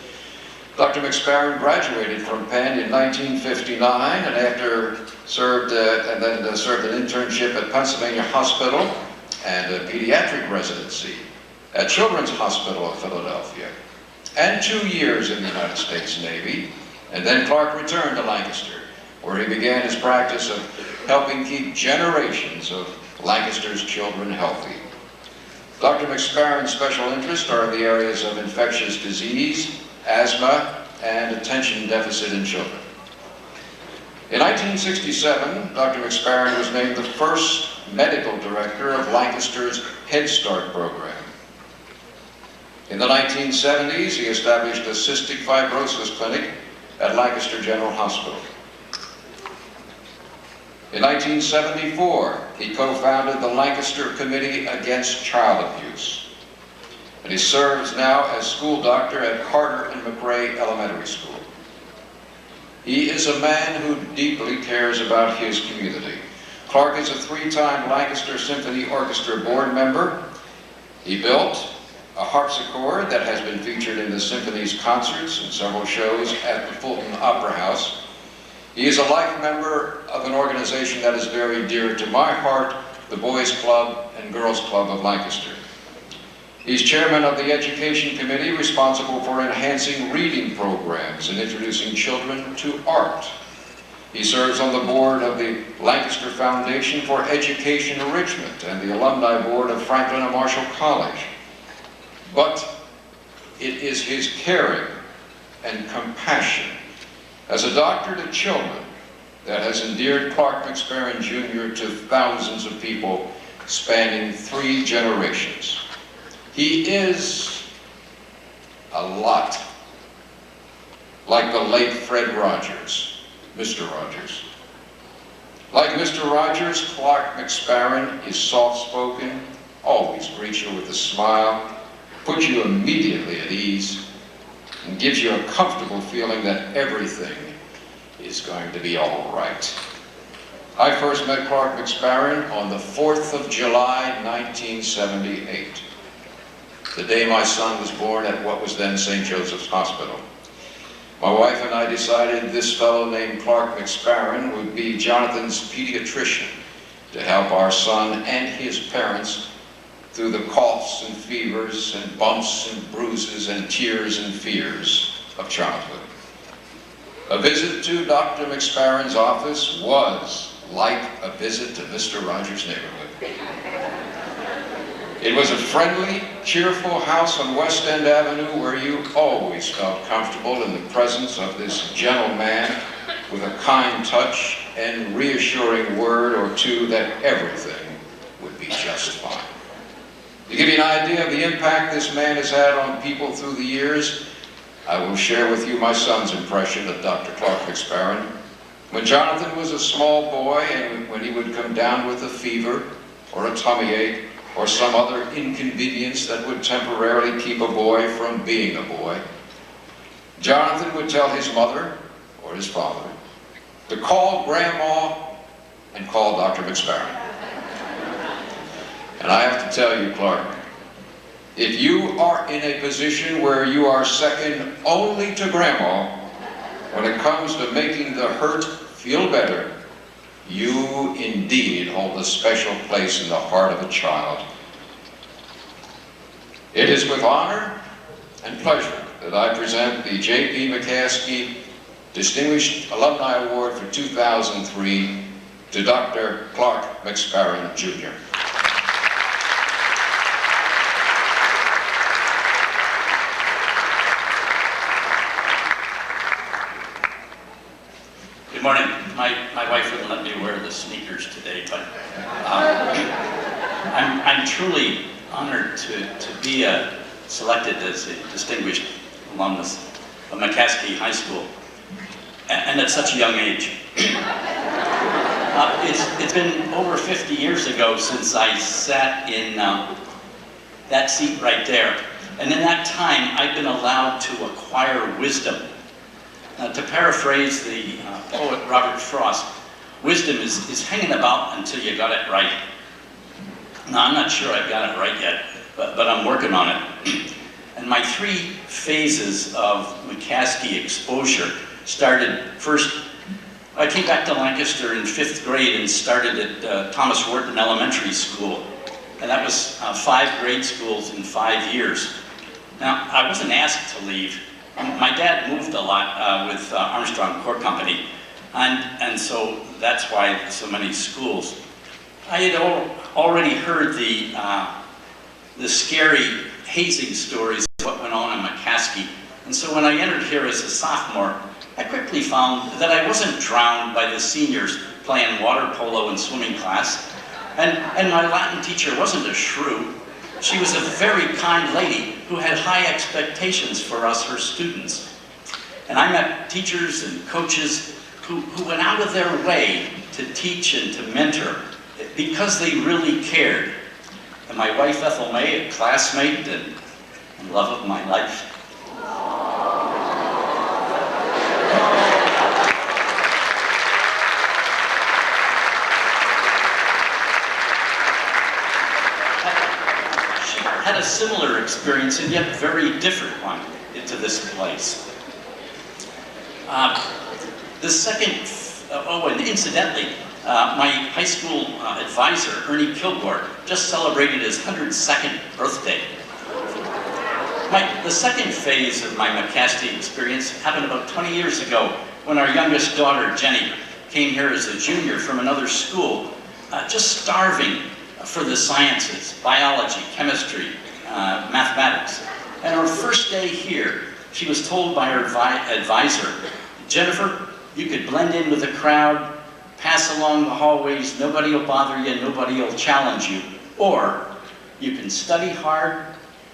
Speaker 4: Dr. McSparren graduated from Penn in 1959 and after served an internship at Pennsylvania Hospital and a pediatric residency at Children's Hospital of Philadelphia, and 2 years in the United States Navy. And then Clark returned to Lancaster where he began his practice of helping keep generations of Lancaster's children healthy. Dr. McSparren's special interests are in the areas of infectious disease, asthma, and attention deficit in children. In 1967, Dr. McSparren was named the first medical director of Lancaster's Head Start program. In the 1970s, he established a cystic fibrosis clinic at Lancaster General Hospital. In 1974, he co-founded the Lancaster Committee Against Child Abuse, and he serves now as school doctor at Carter and McRae Elementary School. He is a man who deeply cares about his community. Clark is a three-time Lancaster Symphony Orchestra board member. He built a harpsichord that has been featured in the Symphony's concerts and several shows at the Fulton Opera House. He is a life member of an organization that is very dear to my heart, the Boys Club and Girls Club of Lancaster. He's chairman of the Education Committee responsible for enhancing reading programs and introducing children to art. He serves on the board of the Lancaster Foundation for Education Enrichment and the Alumni Board of Franklin and Marshall College. But it is his caring and compassion as a doctor to children that has endeared Clark McSparren Jr. to thousands of people spanning 3 generations. He is a lot like the late Fred Rogers, Mr. Rogers. Like Mr. Rogers, Clark McSparren is soft-spoken, always greets you with a smile, puts you immediately at ease, and gives you a comfortable feeling that everything is going to be all right. I first met Clark McSparren on the 4th of July, 1978, the day my son was born at what was then St. Joseph's Hospital. My wife and I decided this fellow named Clark McSparren would be Jonathan's pediatrician to help our son and his parents through the coughs and fevers and bumps and bruises and tears and fears of childhood. A visit to Dr. McSparren's office was like a visit to Mr. Rogers' neighborhood. It was a friendly, cheerful house on West End Avenue where you always felt comfortable in the presence of this gentle man with a kind touch and reassuring word or two that everything would be just fine. To give you an idea of the impact this man has had on people through the years, I will share with you my son's impression of Dr. Clark McSparren. When Jonathan was a small boy and when he would come down with a fever or a tummy ache or some other inconvenience that would temporarily keep a boy from being a boy, Jonathan would tell his mother or his father to call Grandma and call Dr. McSparren. And I have to tell you, Clark, if you are in a position where you are second only to Grandma when it comes to making the hurt feel better, you indeed hold a special place in the heart of a child. It is with honor and pleasure that I present the J.P. McCaskey Distinguished Alumni Award for 2003 to Dr. Clark McSparren, Jr.
Speaker 8: Good morning. My wife wouldn't let me wear the sneakers today, but I'm truly honored to be selected as a distinguished alumnus of McCaskey High School, and at such a young age. It's been over 50 years ago since I sat in that seat right there, and in that time I've been allowed to acquire wisdom. To paraphrase the poet Robert Frost, wisdom is hanging about until you got it right. Now, I'm not sure I've got it right yet, but I'm working on it. And my 3 phases of McCaskey exposure started first. I came back to Lancaster in 5th grade and started at Thomas Wharton Elementary School. And that was 5 grade schools in 5 years. Now, I wasn't asked to leave. My dad moved a lot with Armstrong Core Company, And so that's why so many schools. I had already heard the scary hazing stories of what went on in McCaskey. And so when I entered here as a sophomore, I quickly found that I wasn't drowned by the seniors playing water polo in swimming class. And my Latin teacher wasn't a shrew. She was a very kind lady who had high expectations for us, her students. And I met teachers and coaches who went out of their way to teach and to mentor because they really cared. And my wife, Ethel May, a classmate and love of my life. She had a similar experience and yet very different one into this place. And incidentally, my high school advisor, Ernie Kilgore, just celebrated his 102nd birthday. The second phase of my McCaskey experience happened about 20 years ago when our youngest daughter, Jenny, came here as a junior from another school, just starving for the sciences, biology, chemistry, mathematics. And her first day here, she was told by her advisor, Jennifer, you could blend in with the crowd, pass along the hallways, nobody will bother you, nobody will challenge you. Or you can study hard,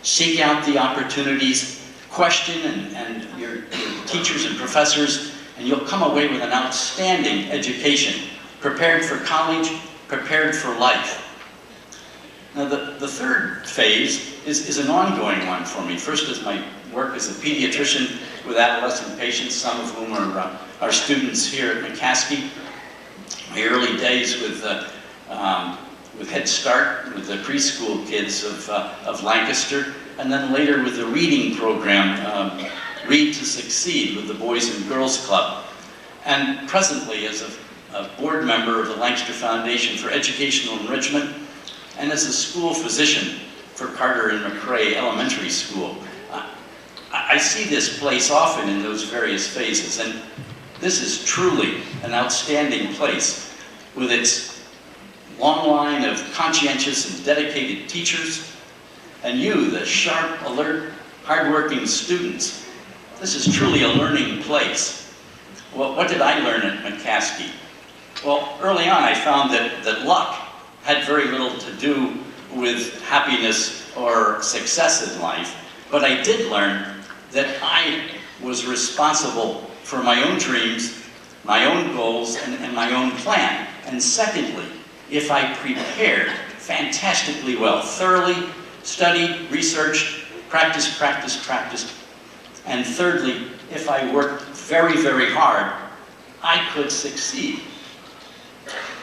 Speaker 8: seek out the opportunities, question and your teachers and professors, and you'll come away with an outstanding education, prepared for college, prepared for life. Now the third phase is an ongoing one for me. First is my work as a pediatrician with adolescent patients, some of whom are students here at McCaskey. My early days with Head Start, with the preschool kids of Lancaster, and then later with the reading program, Read to Succeed with the Boys and Girls Club. And presently as a board member of the Lancaster Foundation for Educational Enrichment, and as a school physician for Carter and McRae Elementary School. I see this place often in those various phases, and this is truly an outstanding place with its long line of conscientious and dedicated teachers, and you, the sharp, alert, hardworking students. This is truly a learning place. Well, what did I learn at McCaskey? Well, early on I found that luck had very little to do with happiness or success in life, but I did learn that I was responsible for my own dreams, my own goals, and my own plan. And secondly, if I prepared fantastically well, thoroughly studied, researched, practiced, and thirdly, if I worked very, very hard, I could succeed.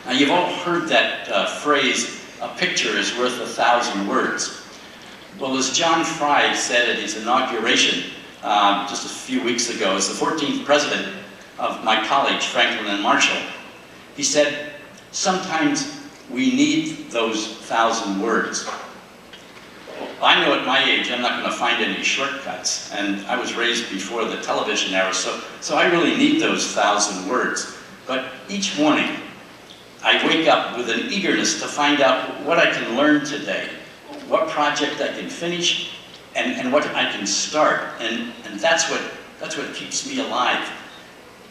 Speaker 8: Now you've all heard that phrase, a picture is worth 1,000 words. Well, as John Fry said at his inauguration just a few weeks ago, as the 14th president of my college, Franklin and Marshall, he said, sometimes we need those 1,000 words. Well, I know at my age I'm not going to find any shortcuts, and I was raised before the television era, so I really need those 1,000 words. But each morning, I wake up with an eagerness to find out what I can learn today, what project I can finish, and what I can start, and that's what keeps me alive.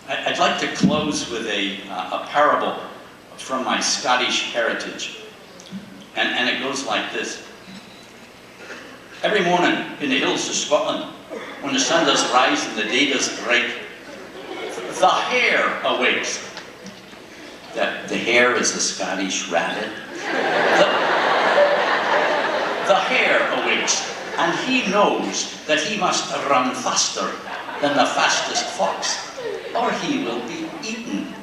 Speaker 8: I'd like to close with a parable from my Scottish heritage, and it goes like this. Every morning in the hills of Scotland, when the sun does rise and the day does break, the hare awakes. The hare is a Scottish rabbit. The hare awakes, and he knows that he must run faster than the fastest fox, or he will be eaten.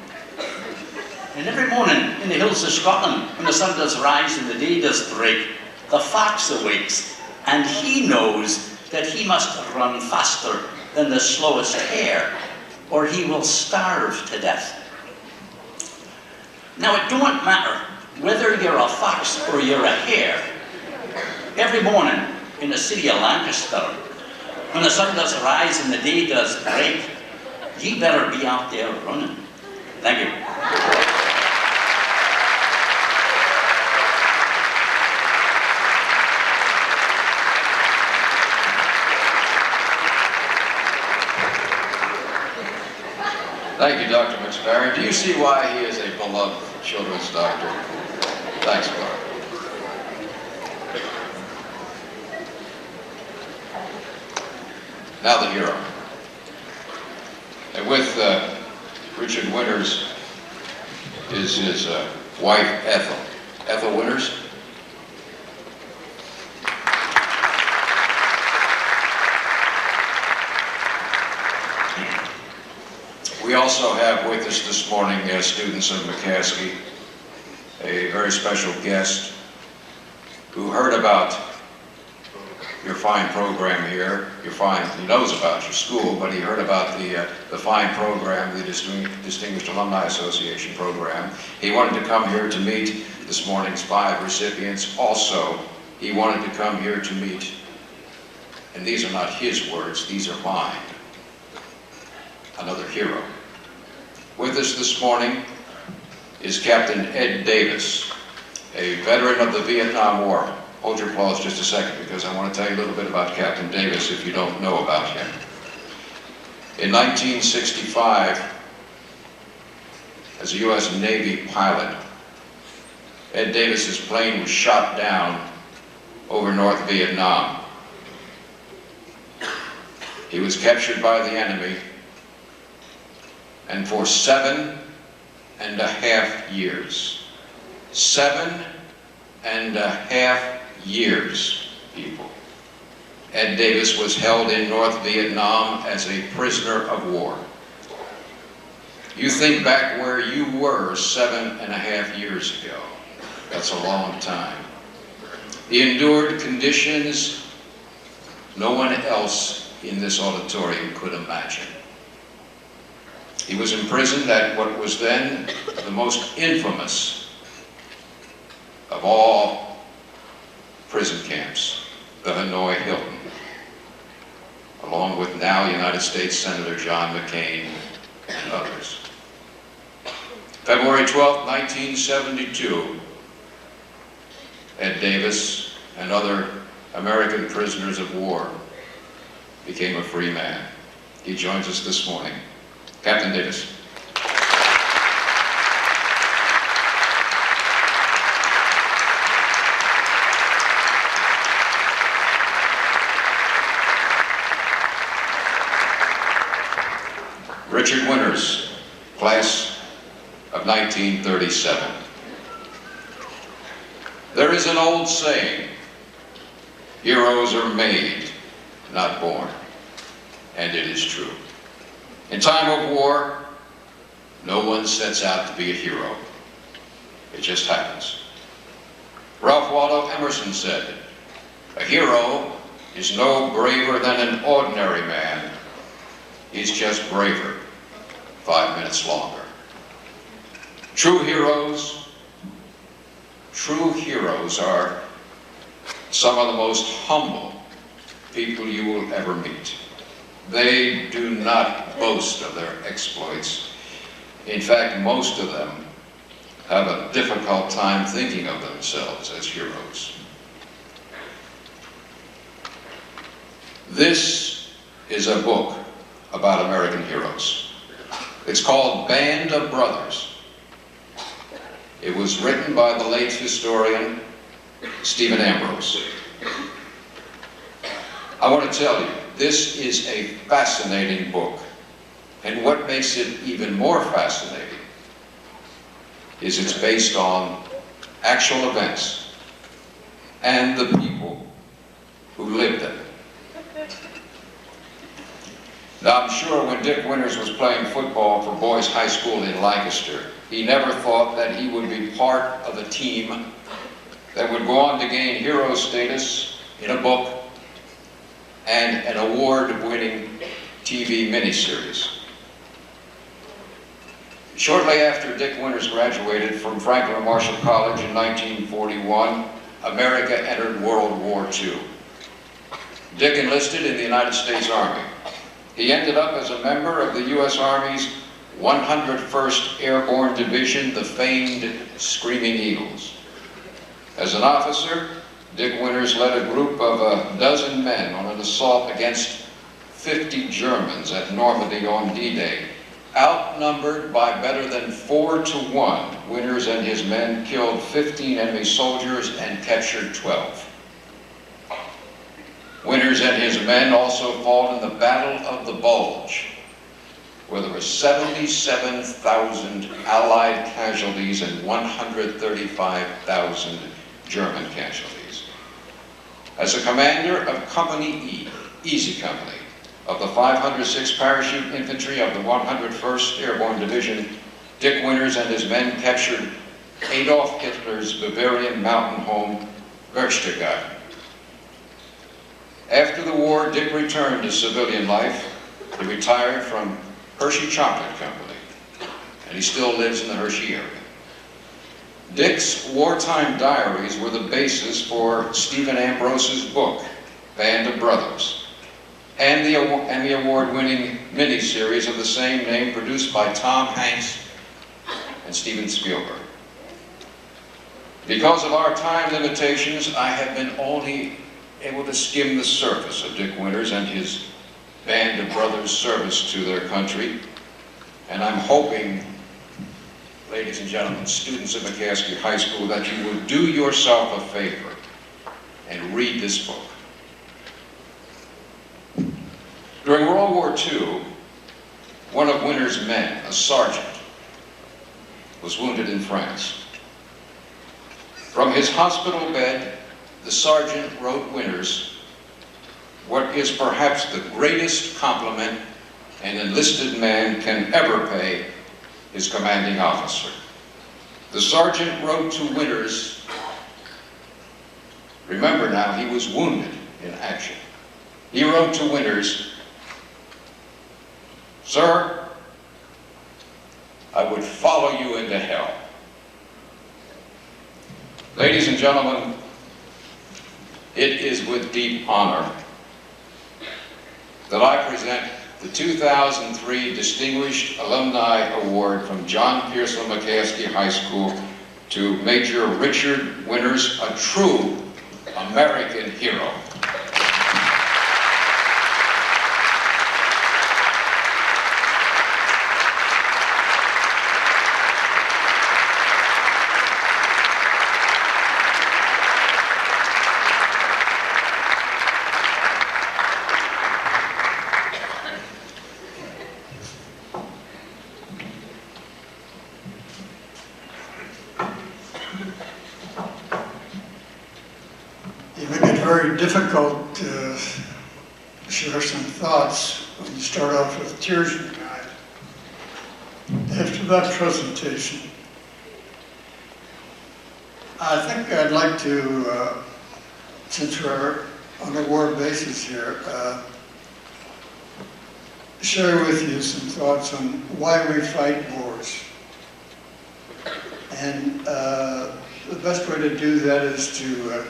Speaker 8: And every morning in the hills of Scotland, when the sun does rise and the day does break, the fox awakes, and he knows that he must run faster than the slowest hare, or he will starve to death. Now, it don't matter whether you're a fox or you're a hare. Every morning in the city of Lancaster, when the sun does rise and the day does break, ye better be out there running. Thank you.
Speaker 4: Thank you, Dr. McSparren. Do you see why he is a beloved children's doctor? Thanks, Clark. Now the hero. And with Richard Winters is his wife, Ethel. Ethel Winters. We also have with us this morning students of McCaskey, a very special guest who heard about your fine program here. He knows about your school, but he heard about the fine program, the Distinguished Alumni Association program. He wanted to come here to meet this morning's 5 recipients. Also, he wanted to come here to meet, and these are not his words, these are mine, another hero. With us this morning is Captain Ed Davis, a veteran of the Vietnam War. Hold your applause just a second, because I want to tell you a little bit about Captain Davis if you don't know about him. In 1965, as a U.S. Navy pilot, Ed Davis's plane was shot down over North Vietnam. He was captured by the enemy, and for 7.5 years, 7.5 years, people, Ed Davis was held in North Vietnam as a prisoner of war. You think back where you were 7.5 years ago. That's a long time. He endured conditions no one else in this auditorium could imagine. He was imprisoned at what was then the most infamous of all prison camps, the Hanoi Hilton, along with now United States Senator John McCain and others. February 12, 1972, Ed Davis and other American prisoners of war became a free man. He joins us this morning. Captain Davis. Richard Winters, class of 1937. There is an old saying, heroes are made, not born. And it is true. In time of war, no one sets out to be a hero. It just happens. Ralph Waldo Emerson said, a hero is no braver than an ordinary man. He's just braver 5 minutes longer. True heroes are some of the most humble people you will ever meet. They do not boast of their exploits. In fact, most of them have a difficult time thinking of themselves as heroes. This is a book about American heroes. It's called Band of Brothers. It was written by the late historian Stephen Ambrose. I want to tell you, this is a fascinating book. And what makes it even more fascinating is it's based on actual events and the people who lived them. Now, I'm sure when Dick Winters was playing football for Boys High School in Lancaster, he never thought that he would be part of a team that would go on to gain hero status in a book and an award-winning TV miniseries. Shortly after Dick Winters graduated from Franklin Marshall College in 1941, America entered World War II. Dick enlisted in the United States Army. He ended up as a member of the U.S. Army's 101st Airborne Division, the famed Screaming Eagles. As an officer, Dick Winters led a group of a dozen men on an assault against 50 Germans at Normandy on D-Day. Outnumbered by better than 4 to 1, Winters and his men killed 15 enemy soldiers and captured 12. Winters and his men also fought in the Battle of the Bulge, where there were 77,000 Allied casualties and 135,000 German casualties. As a commander of Company E, Easy Company, of the 506th Parachute Infantry of the 101st Airborne Division, Dick Winters and his men captured Adolf Hitler's Bavarian mountain home, Berchtesgaden. After the war, Dick returned to civilian life. He retired from Hershey Chocolate Company, and he still lives in the Hershey area. Dick's wartime diaries were the basis for Stephen Ambrose's book, Band of Brothers, and the Emmy Award-winning miniseries of the same name produced by Tom Hanks and Steven Spielberg. Because of our time limitations, I have been only able to skim the surface of Dick Winters and his Band of Brothers' service to their country, and I'm hoping, ladies and gentlemen, students of McCaskey High School, that you will do yourself a favor and read this book. During World War II, one of Winters' men, a sergeant, was wounded in France. From his hospital bed, the sergeant wrote Winters what is perhaps the greatest compliment an enlisted man can ever pay his commanding officer. The sergeant wrote to Winters, remember now, he was wounded in action. He wrote to Winters, "Sir, I would follow you into hell." Ladies and gentlemen, it is with deep honor that I present the 2003 Distinguished Alumni Award from John Pearsall McCaskey High School to Major Richard Winters, a true American hero.
Speaker 9: Very difficult to share some thoughts when you start off with tears in your eyes. After that presentation, I think I'd like to, since we're on a war basis here, share with you some thoughts on why we fight wars. And the best way to do that is to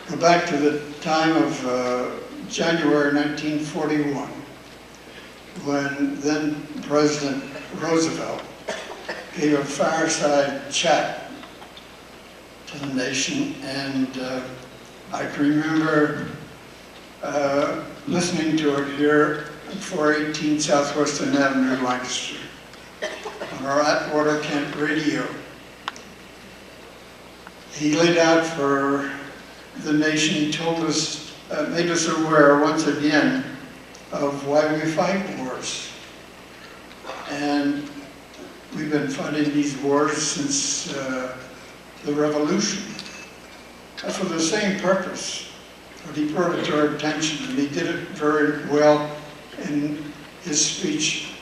Speaker 9: go back to the time of January 1941, when then President Roosevelt gave a fireside chat to the nation, and I can remember listening to it here at 418 Southwestern Avenue, Lancaster, on our Atwater Kent radio. He laid out for the nation, he told us, made us aware once again of why we fight wars. And we've been fighting these wars since the Revolution. For the same purpose. But he brought it to our attention, and he did it very well in his speech,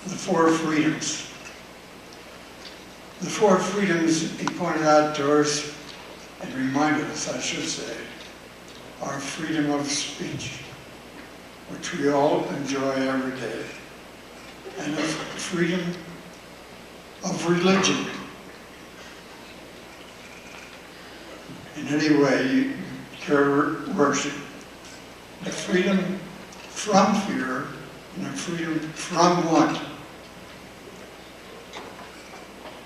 Speaker 9: The Four Freedoms. The four freedoms he pointed out to us, and reminded us, I should say, our freedom of speech, which we all enjoy every day, and of freedom of religion. In any way you care worship. The freedom from fear, And a freedom from what?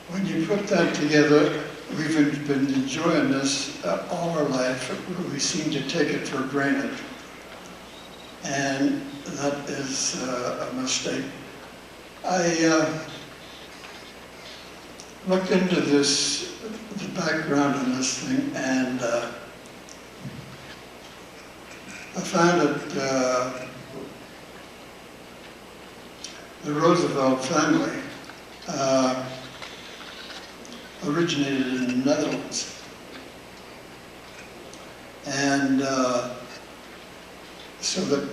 Speaker 9: When you put that together, we've been enjoying this all our life. We seem to take it for granted. And that is a mistake. I looked into this, the background on this thing, and I found that the Roosevelt family originated in the Netherlands. And so that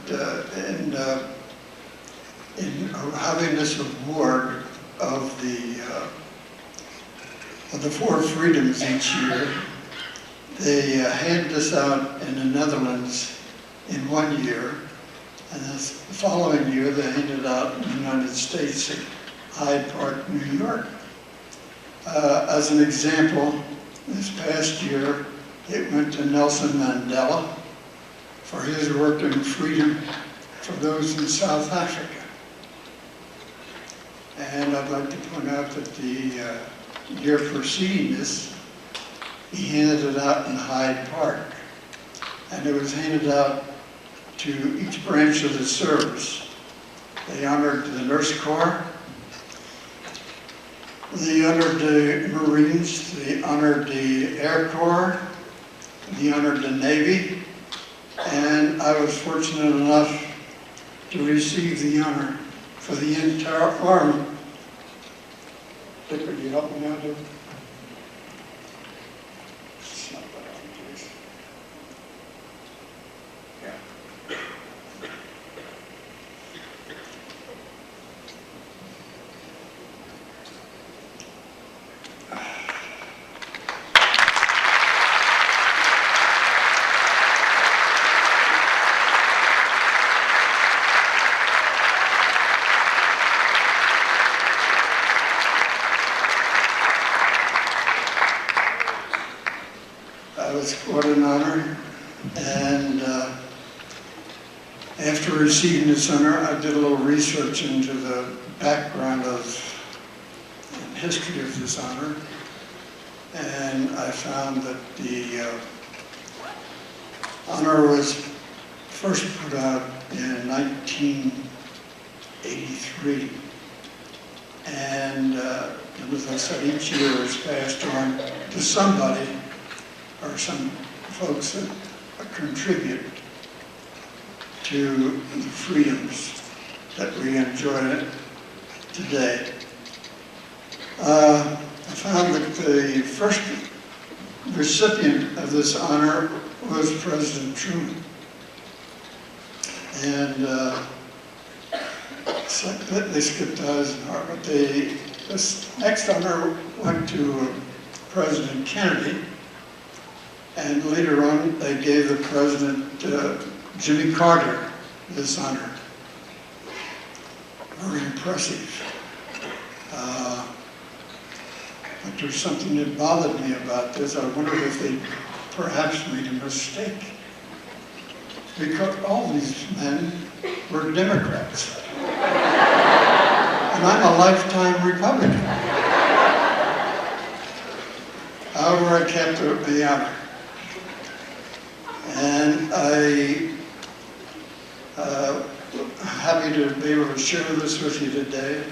Speaker 9: in having this award of the 4 freedoms each year, they hand this out in the Netherlands in 1 year, and the following year they hand it out in the United States at Hyde Park, New York. As an example, this past year it went to Nelson Mandela for his work in freedom for those in South Africa. And I'd like to point out that the year preceding this, he handed it out in Hyde Park. And it was handed out to each branch of the service. They honored the Nurse Corps, they honored the Marines, they honored the Air Corps, they honored the Navy, and I was fortunate enough to receive the honor for the entire Army. Dick, could you help me out here? Snap that on, please. Yeah. What an honor. And after receiving this honor, I did a little research into the background of and history of this honor. And I found that the honor was first put out in 1983. And as I said, each year is passed on to somebody or some folks that contribute to the freedoms that we enjoy today. I found that the first recipient of this honor was President Truman. And it's like they skipped Eisenhower, but this next honor went to President Kennedy. And later on, they gave the President, Jimmy Carter, this honor. Very impressive. But there's something that bothered me about this. I wondered if they perhaps made a mistake. Because all these men were Democrats. And I'm a lifetime Republican. However, I kept the honor. And I'm happy to be able to share this with you today.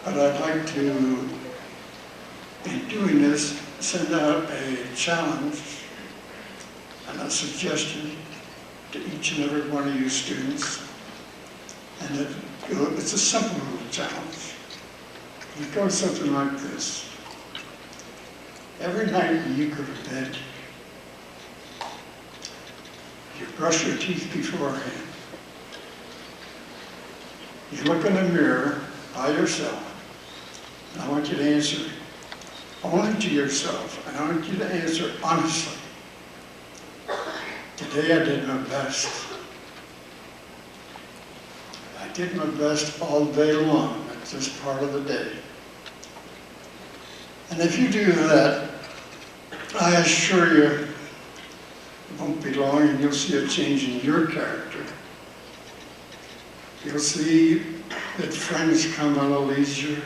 Speaker 9: But I'd like to, in doing this, send out a challenge and a suggestion to each and every one of you students. And it's a simple little challenge. It goes something like this. Every night when you go to bed, you brush your teeth beforehand. You look in the mirror by yourself, and I want you to answer only to yourself, and I want you to answer honestly. Today I did my best. I did my best all day long. That's just part of the day. And if you do that, I assure you, it won't be long and you'll see a change in your character. You'll see that friends come a little easier.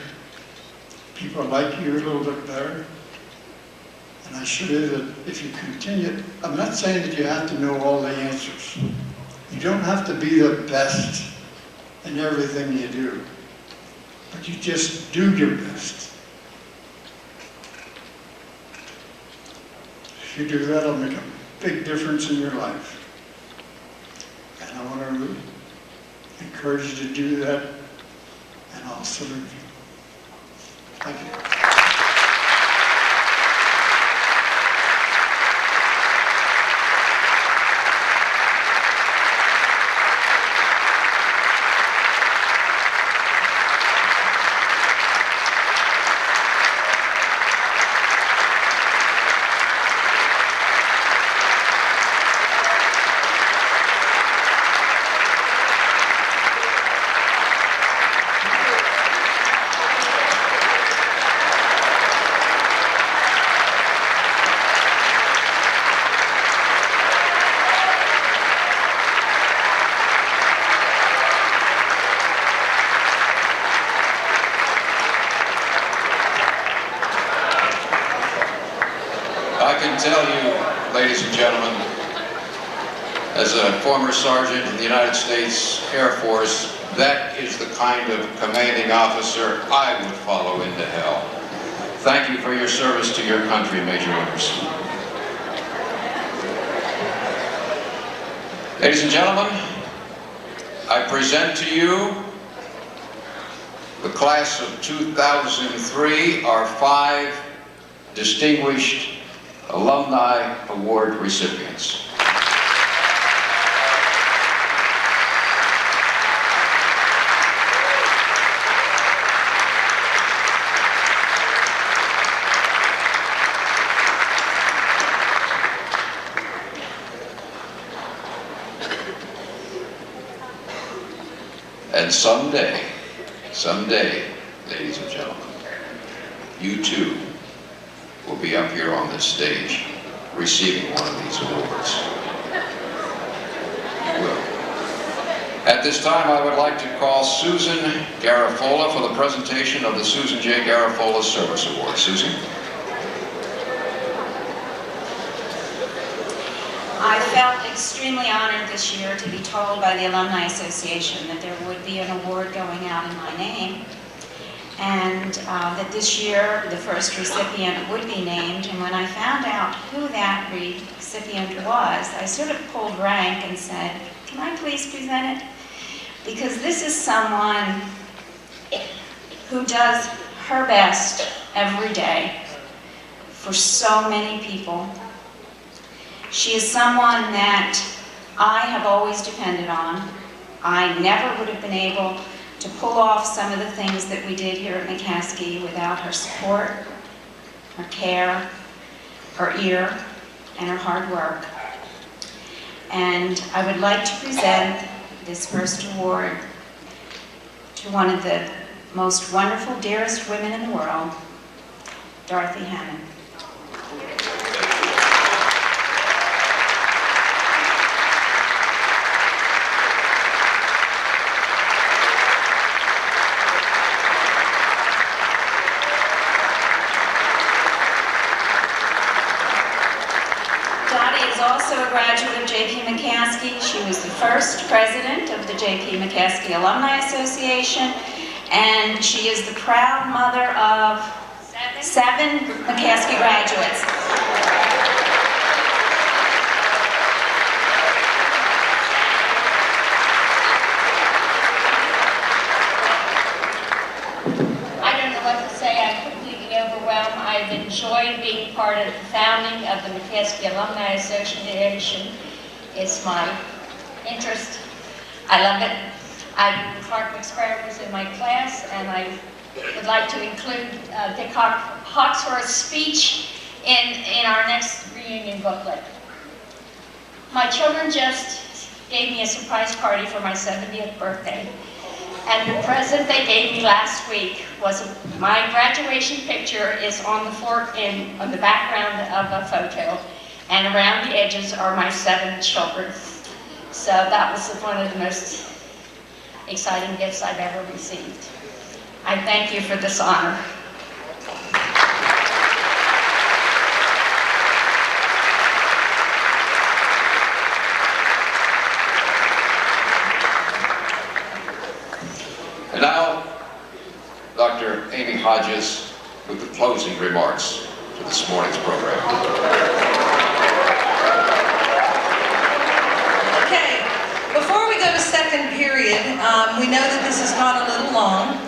Speaker 9: People like you a little bit better. And I assure you that if you continue, I'm not saying that you have to know all the answers. You don't have to be the best in everything you do. But you just do your best. If you do that, it'll make a big difference in your life. And I want to encourage you to do that, and I'll salute you. Thank you.
Speaker 4: I can tell you, ladies and gentlemen, as a former sergeant in the United States Air Force, that is the kind of commanding officer I would follow into hell. Thank you for your service to your country, Major Winners. Ladies and gentlemen, I present to you the class of 2003, our 5 distinguished Alumni Award recipients. And someday, ladies and gentlemen, you too will be up here on this stage receiving one of these awards. You will. At this time, I would like to call Susan Garafola for the presentation of the Susan J. Garafola Service Award. Susan?
Speaker 10: I felt extremely honored this year to be told by the Alumni Association that there would be an award going out in my name, and that this year the first recipient would be named. And when I found out who that recipient was, I sort of pulled rank and said, can I please present it? Because this is someone who does her best every day for so many people. She is someone that I have always depended on. I never would have been able to pull off some of the things that we did here at McCaskey without her support, her care, her ear, and her hard work. And I would like to present this first award to one of the most wonderful, dearest women in the world, Dorothy Hammond. Also a graduate of J.P. McCaskey. She was the first president of the J.P. McCaskey Alumni Association, and she is the proud mother of 7 McCaskey graduates.
Speaker 11: I don't know what to say. I'm completely overwhelmed. I've enjoyed being part of the founding of the McCaskey Alumni Association. It's my interest. I love it. Clark McSparren was in my class, and I would like to include Dick Hawksworth's speech in our next reunion booklet. My children just gave me a surprise party for my 70th birthday. And the present they gave me last week was my graduation picture is on the on the background of a photo, and around the edges are my 7 children. So that was one of the most exciting gifts I've ever received. I thank you for this honor.
Speaker 4: And now, Dr. Amy Hodges with the closing remarks to this morning's program.
Speaker 1: Okay, before we go to second period, we know that this has gone a little long,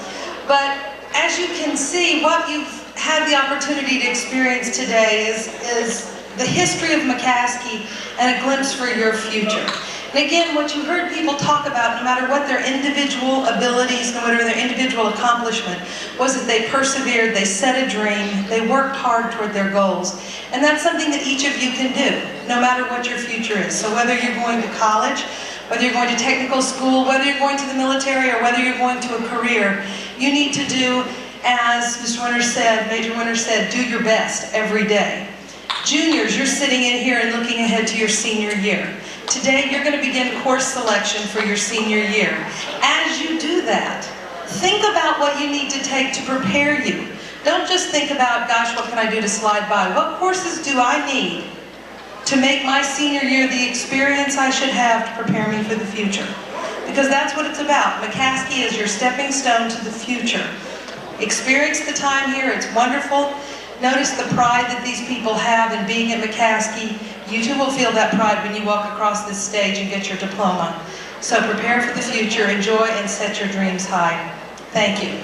Speaker 1: but as you can see, what you've had the opportunity to experience today is the history of McCaskey and a glimpse for your future. And again, what you heard people talk about, no matter what their individual abilities, no matter their individual accomplishment, was that they persevered, they set a dream, they worked hard toward their goals. And that's something that each of you can do, no matter what your future is. So whether you're going to college, whether you're going to technical school, whether you're going to the military, or whether you're going to a career, you need to do, as Mr. Winter said, Major Winter said, do your best every day. Juniors, you're sitting in here and looking ahead to your senior year. Today, you're going to begin course selection for your senior year. As you do that, think about what you need to take to prepare you. Don't just think about, gosh, what can I do to slide by? What courses do I need to make my senior year the experience I should have to prepare me for the future? Because that's what it's about. McCaskey is your stepping stone to the future. Experience the time here. It's wonderful. Notice the pride that these people have in being at McCaskey. You too will feel that pride when you walk across this stage and get your diploma. So prepare for the future, enjoy, and set your dreams high. Thank you.